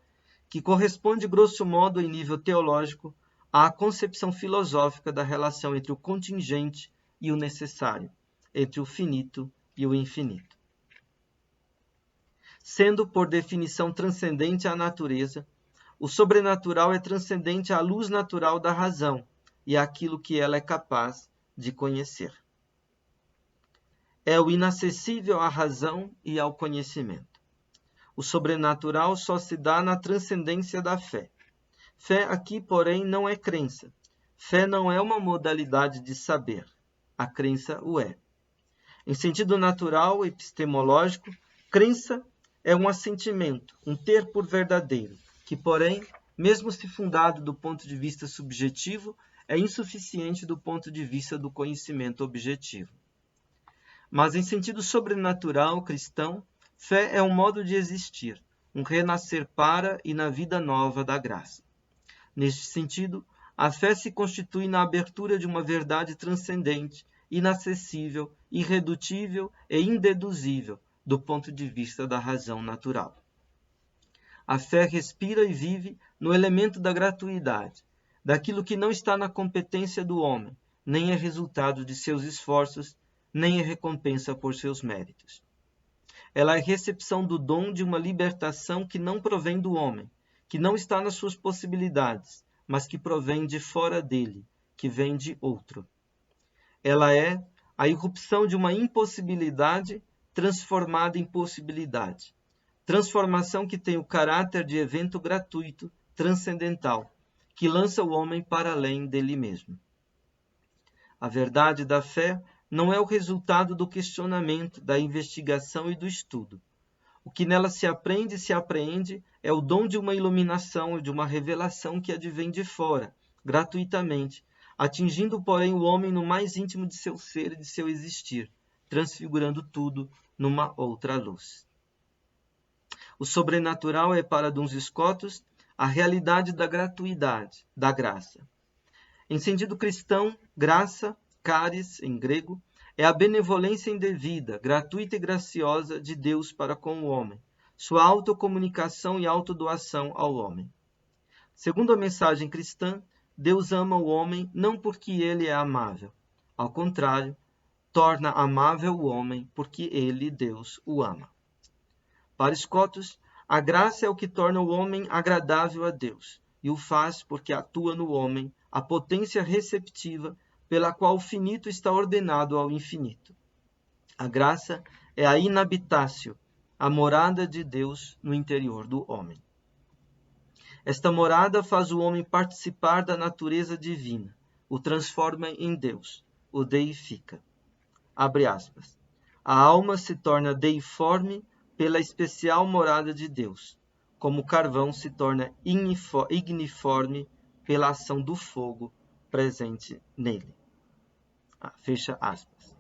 que corresponde, grosso modo, em nível teológico, à concepção filosófica da relação entre o contingente e o necessário, entre o finito e o infinito. Sendo, por definição, transcendente à natureza, o sobrenatural é transcendente à luz natural da razão e àquilo que ela é capaz de conhecer. É o inacessível à razão e ao conhecimento. O sobrenatural só se dá na transcendência da fé. Fé aqui, porém, não é crença. Fé não é uma modalidade de saber. A crença o é. Em sentido natural, epistemológico, crença é um assentimento, um ter por verdadeiro, que, porém, mesmo se fundado do ponto de vista subjetivo, é insuficiente do ponto de vista do conhecimento objetivo. Mas, em sentido sobrenatural cristão, fé é um modo de existir, um renascer para e na vida nova da graça. Neste sentido, a fé se constitui na abertura de uma verdade transcendente, inacessível, irredutível e indeduzível do ponto de vista da razão natural. A fé respira e vive no elemento da gratuidade, daquilo que não está na competência do homem, nem é resultado de seus esforços, nem é recompensa por seus méritos. Ela é recepção do dom de uma libertação que não provém do homem, que não está nas suas possibilidades, mas que provém de fora dele, que vem de outro. Ela é a irrupção de uma impossibilidade transformada em possibilidade. Transformação que tem o caráter de evento gratuito, transcendental, que lança o homem para além dele mesmo. A verdade da fé não é o resultado do questionamento, da investigação e do estudo. O que nela se aprende e se apreende é o dom de uma iluminação e de uma revelação que advém de fora, gratuitamente, atingindo, porém, o homem no mais íntimo de seu ser e de seu existir, transfigurando tudo numa outra luz. O sobrenatural é, para Duns Scotus, a realidade da gratuidade, da graça. Em sentido cristão, graça, charis, em grego, é a benevolência indevida, gratuita e graciosa de Deus para com o homem, sua autocomunicação e autodoação ao homem. Segundo a mensagem cristã, Deus ama o homem não porque ele é amável. Ao contrário, torna amável o homem porque ele, Deus, o ama. Para Scotus, a graça é o que torna o homem agradável a Deus, e o faz porque atua no homem a potência receptiva pela qual o finito está ordenado ao infinito. A graça é a inabitácio, a morada de Deus no interior do homem. Esta morada faz o homem participar da natureza divina, o transforma em Deus, o deifica. Abre aspas. A alma se torna deiforme pela especial morada de Deus. como o carvão se torna igniforme pela ação do fogo presente nele. Fecha aspas.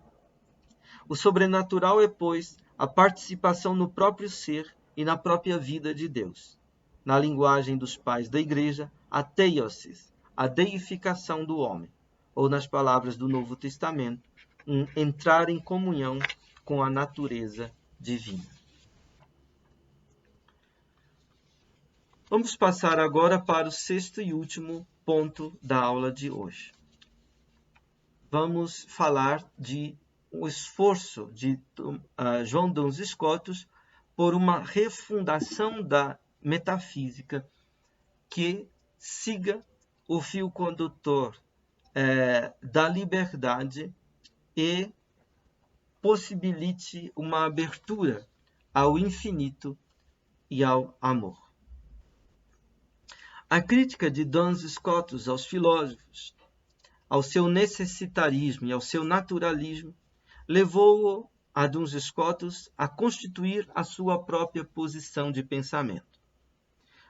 O sobrenatural é, pois, a participação no próprio ser e na própria vida de Deus. Na linguagem dos pais da Igreja, a theosis, a deificação do homem, ou nas palavras do Novo Testamento, um entrar em comunhão com a natureza divina. Vamos passar agora para o sexto e último ponto da aula de hoje. Vamos falar de o esforço de João Duns Scotus por uma refundação da metafísica que siga o fio condutor da liberdade e possibilite uma abertura ao infinito e ao amor. A crítica de Duns Scotus aos filósofos, ao seu necessitarismo e ao seu naturalismo, levou-o a Duns Scotus a constituir a sua própria posição de pensamento.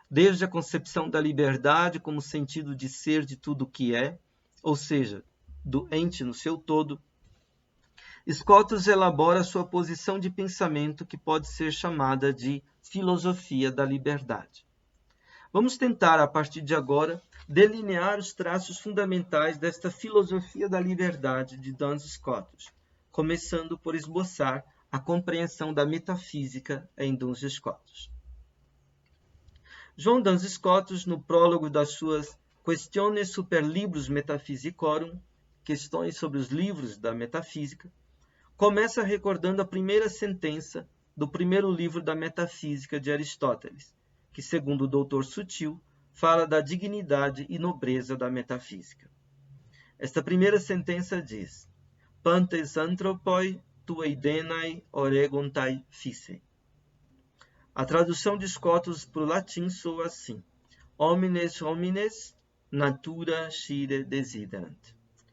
Desde a concepção da liberdade como sentido de ser de tudo o que é, ou seja, do ente no seu todo, Scotus elabora sua posição de pensamento que pode ser chamada de filosofia da liberdade. Vamos tentar, a partir de agora, delinear os traços fundamentais desta filosofia da liberdade de Duns Scotus, começando por esboçar a compreensão da metafísica em Duns Scotus. João Duns Scotus, no prólogo das suas Questiones super libros metaphysicorum, questões sobre os livros da metafísica, começa recordando a primeira sentença do primeiro livro da metafísica de Aristóteles, que, segundo o doutor Sutil, fala da dignidade e nobreza da metafísica. Esta primeira sentença diz: Pantes anthropoi tuei denai oregontai fisse. A tradução de Scotus para o latim soa assim: Homines homines natura scire desiderant.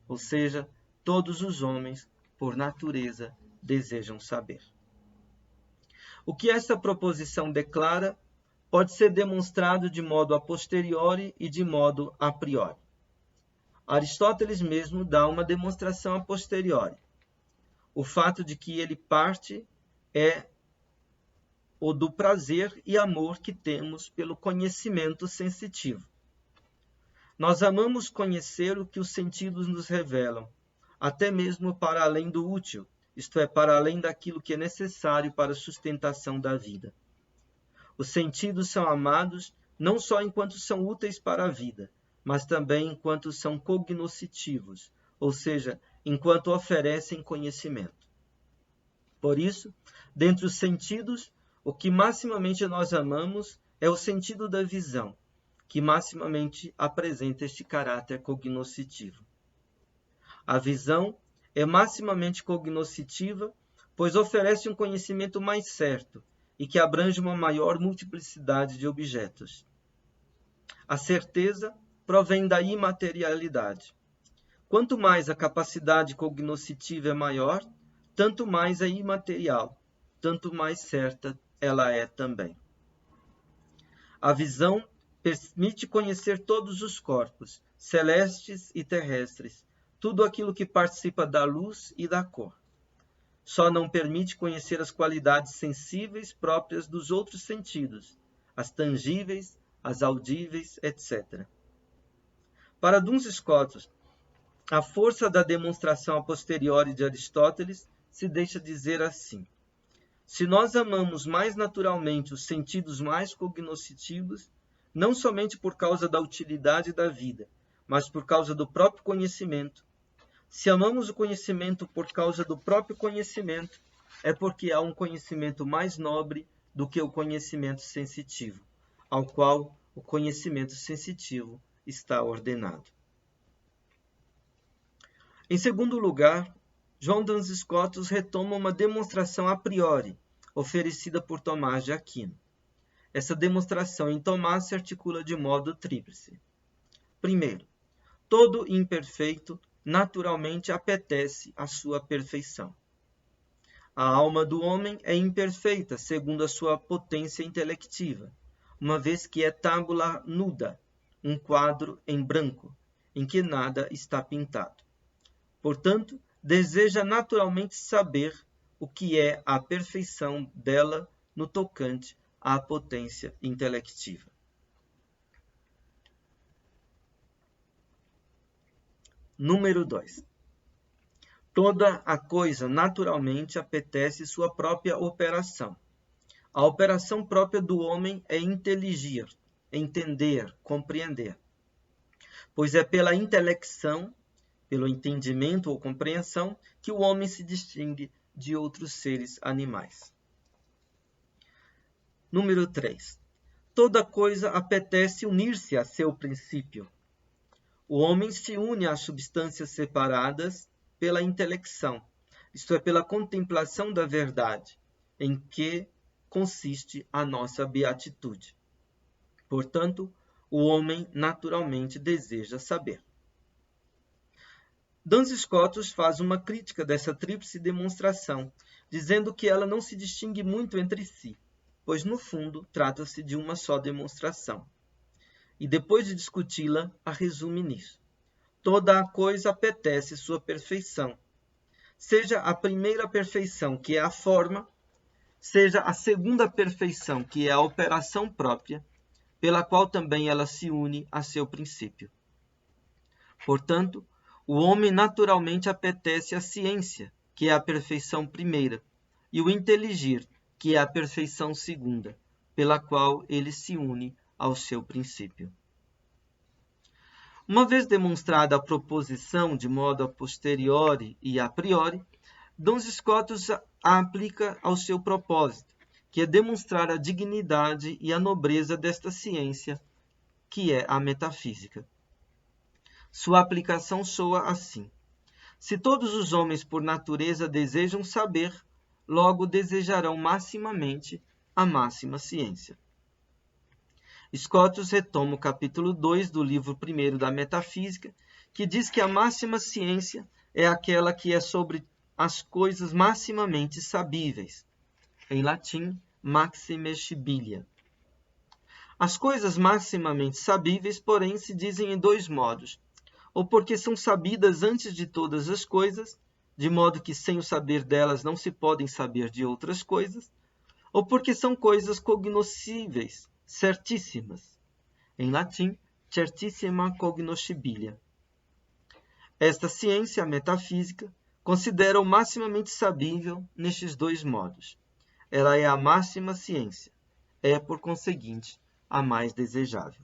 Ou seja, todos os homens, por natureza, desejam saber. O que esta proposição declara pode ser demonstrado de modo a posteriori e de modo a priori. Aristóteles mesmo dá uma demonstração a posteriori. O fato de que ele parte é o do prazer e amor que temos pelo conhecimento sensitivo. Nós amamos conhecer o que os sentidos nos revelam, até mesmo para além do útil, isto é, para além daquilo que é necessário para a sustentação da vida. Os sentidos são amados não só enquanto são úteis para a vida, mas também enquanto são cognoscitivos, ou seja, enquanto oferecem conhecimento. Por isso, dentre os sentidos, o que maximamente nós amamos é o sentido da visão, que maximamente apresenta este caráter cognoscitivo. A visão é maximamente cognoscitiva, pois oferece um conhecimento mais certo e que abrange uma maior multiplicidade de objetos. A certeza provém da imaterialidade. Quanto mais a capacidade cognoscitiva é maior, tanto mais é imaterial, tanto mais certa ela é também. A visão permite conhecer todos os corpos, celestes e terrestres, tudo aquilo que participa da luz e da cor. Só não permite conhecer as qualidades sensíveis próprias dos outros sentidos, as tangíveis, as audíveis, etc. Para Duns Scotus, a força da demonstração a posteriori de Aristóteles se deixa dizer assim: se nós amamos mais naturalmente os sentidos mais cognoscitivos, não somente por causa da utilidade da vida, mas por causa do próprio conhecimento, se amamos o conhecimento por causa do próprio conhecimento, é porque há um conhecimento mais nobre do que o conhecimento sensitivo, ao qual o conhecimento sensitivo está ordenado. Em segundo lugar, João Duns Scotus retoma uma demonstração a priori, oferecida por Tomás de Aquino. Essa demonstração em Tomás se articula de modo tríplice. Primeiro, todo imperfeito naturalmente apetece a sua perfeição. A alma do homem é imperfeita segundo a sua potência intelectiva, uma vez que é tábula nuda, um quadro em branco, em que nada está pintado. Portanto, deseja naturalmente saber o que é a perfeição dela no tocante à potência intelectiva. Número 2. Toda a coisa naturalmente apetece sua própria operação. A operação própria do homem é inteligir, entender, compreender. Pois é pela intelecção, pelo entendimento ou compreensão, que o homem se distingue de outros seres animais. Número 3. Toda coisa apetece unir-se a seu princípio. O homem se une às substâncias separadas pela intelecção, isto é, pela contemplação da verdade, em que consiste a nossa beatitude. Portanto, o homem naturalmente deseja saber. Duns Scotus faz uma crítica dessa tríplice demonstração, dizendo que ela não se distingue muito entre si, pois no fundo trata-se de uma só demonstração. E depois de discuti-la, a resume nisso. Toda a coisa apetece sua perfeição. Seja a primeira perfeição, que é a forma, seja a segunda perfeição, que é a operação própria, pela qual também ela se une a seu princípio. Portanto, o homem naturalmente apetece a ciência, que é a perfeição primeira, e o inteligir, que é a perfeição segunda, pela qual ele se une ao seu princípio. Uma vez demonstrada a proposição de modo a posteriori e a priori, Duns Scotus a aplica ao seu propósito, que é demonstrar a dignidade e a nobreza desta ciência, que é a metafísica. Sua aplicação soa assim: se todos os homens por natureza desejam saber, logo desejarão maximamente a máxima ciência. Scotus retoma o capítulo 2 do livro 1 da Metafísica, que diz que a máxima ciência é aquela que é sobre as coisas maximamente sabíveis. Em latim, maxime scibilia. As coisas maximamente sabíveis, porém, se dizem em dois modos: ou porque são sabidas antes de todas as coisas, de modo que sem o saber delas não se podem saber de outras coisas, ou porque são coisas cognoscíveis, certíssimas. Em latim, certissima cognoscibilia. Esta ciência, a metafísica, considera o maximamente sabível nestes dois modos. Ela é a máxima ciência, é, por conseguinte, a mais desejável.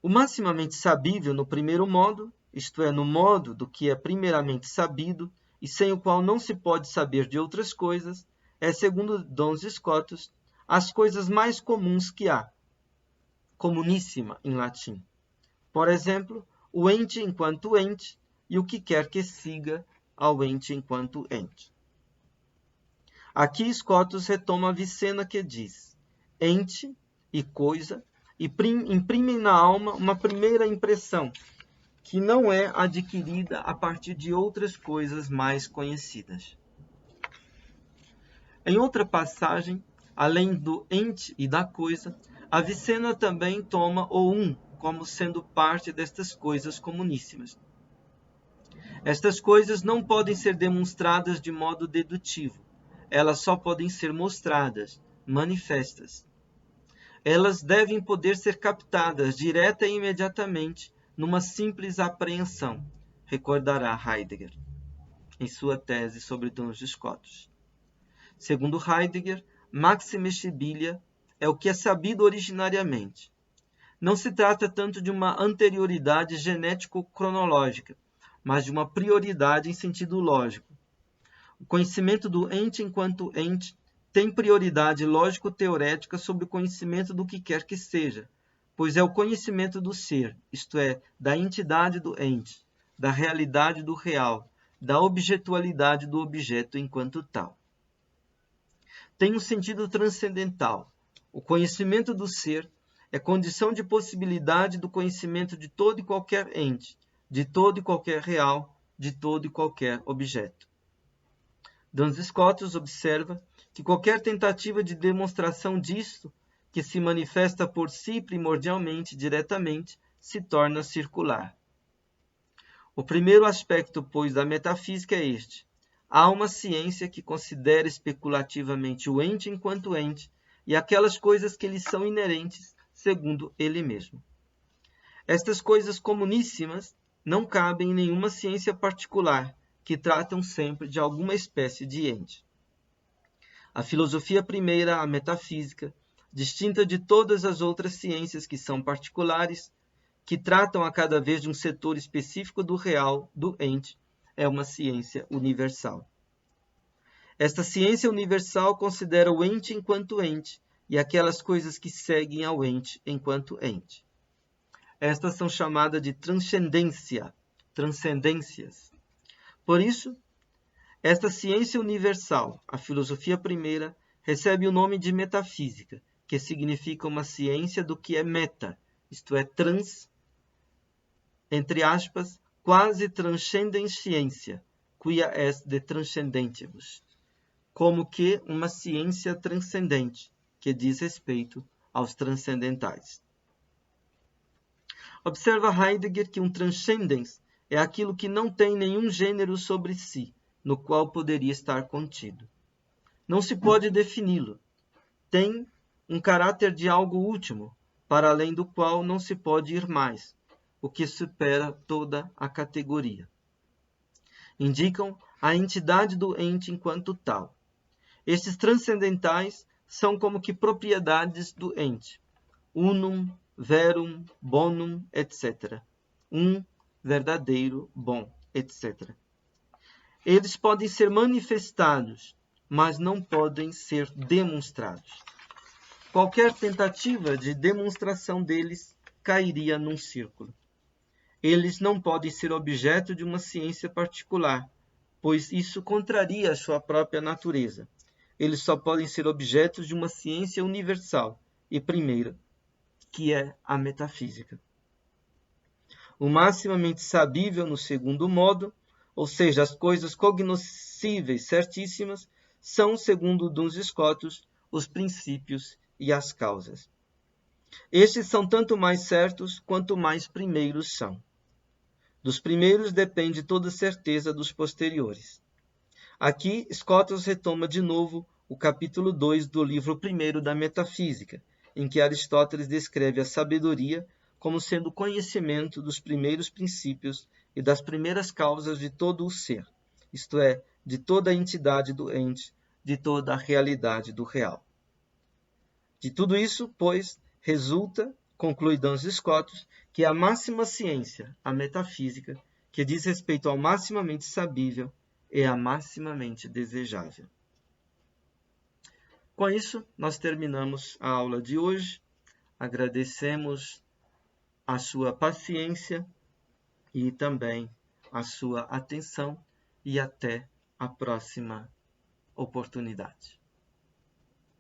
O maximamente sabível no primeiro modo, isto é, no modo do que é primeiramente sabido, e sem o qual não se pode saber de outras coisas, é, segundo Duns Scotus, as coisas mais comuns que há, comunissima em latim. Por exemplo, o ente enquanto ente e o que quer que siga ao ente enquanto ente. Aqui Scotus retoma a Vicena que diz: ente e coisa imprimem na alma uma primeira impressão, que não é adquirida a partir de outras coisas mais conhecidas. Em outra passagem, além do ente e da coisa, a Vicena também toma o como sendo parte destas coisas comuníssimas. Estas coisas não podem ser demonstradas de modo dedutivo, elas só podem ser mostradas, manifestas. Elas devem poder ser captadas direta e imediatamente numa simples apreensão, recordará Heidegger, em sua tese sobre Duns Scotus. Segundo Heidegger, maxime scibilia é o que é sabido originariamente. Não se trata tanto de uma anterioridade genético-cronológica, mas de uma prioridade em sentido lógico. O conhecimento do ente enquanto ente tem prioridade lógico-teorética sobre o conhecimento do que quer que seja, pois é o conhecimento do ser, isto é, da entidade do ente, da realidade do real, da objetualidade do objeto enquanto tal. Tem um sentido transcendental. O conhecimento do ser é condição de possibilidade do conhecimento de todo e qualquer ente, de todo e qualquer real, de todo e qualquer objeto. Duns Scotus observa que qualquer tentativa de demonstração disto que se manifesta por si primordialmente, diretamente, se torna circular. O primeiro aspecto, pois, da metafísica é este. Há uma ciência que considera especulativamente o ente enquanto ente e aquelas coisas que lhe são inerentes, segundo ele mesmo. Estas coisas comuníssimas não cabem em nenhuma ciência particular, que tratam sempre de alguma espécie de ente. A filosofia primeira, a metafísica, distinta de todas as outras ciências que são particulares, que tratam a cada vez de um setor específico do real, do ente, é uma ciência universal. Esta ciência universal considera o ente enquanto ente e aquelas coisas que seguem ao ente enquanto ente. Estas são chamadas de transcendências. Por isso, esta ciência universal, a filosofia primeira, recebe o nome de metafísica, que significa uma ciência do que é meta, isto é, entre aspas, quasi transcendensciência, quia est de transcendentibus, como que uma ciência transcendente, que diz respeito aos transcendentais. Observa Heidegger que um transcendens é aquilo que não tem nenhum gênero sobre si, no qual poderia estar contido. Não se pode defini-lo. Tem um caráter de algo último, para além do qual não se pode ir mais, o que supera toda a categoria. Indicam a entidade do ente enquanto tal. Estes transcendentais são como que propriedades do ente. Unum, verum, bonum, etc. Verdadeiro, bom, etc. Eles podem ser manifestados, mas não podem ser demonstrados. Qualquer tentativa de demonstração deles cairia num círculo. Eles não podem ser objeto de uma ciência particular, pois isso contraria a sua própria natureza. Eles só podem ser objetos de uma ciência universal e primeira, que é a metafísica. O maximamente sabível no segundo modo, ou seja, as coisas cognoscíveis certíssimas, são, segundo Duns Scotus, os princípios e as causas. Estes são tanto mais certos quanto mais primeiros são. Dos primeiros depende toda certeza dos posteriores. Aqui, Scotus retoma de novo o capítulo 2 do livro 1 da Metafísica, em que Aristóteles descreve a sabedoria como sendo o conhecimento dos primeiros princípios e das primeiras causas de todo o ser, isto é, de toda a entidade do ente, de toda a realidade do real. De tudo isso, pois, resulta, conclui Duns Scotus, que a máxima ciência, a metafísica, que diz respeito ao maximamente sabível, é a maximamente desejável. Com isso, nós terminamos a aula de hoje. Agradecemos a sua paciência e também a sua atenção e até a próxima oportunidade.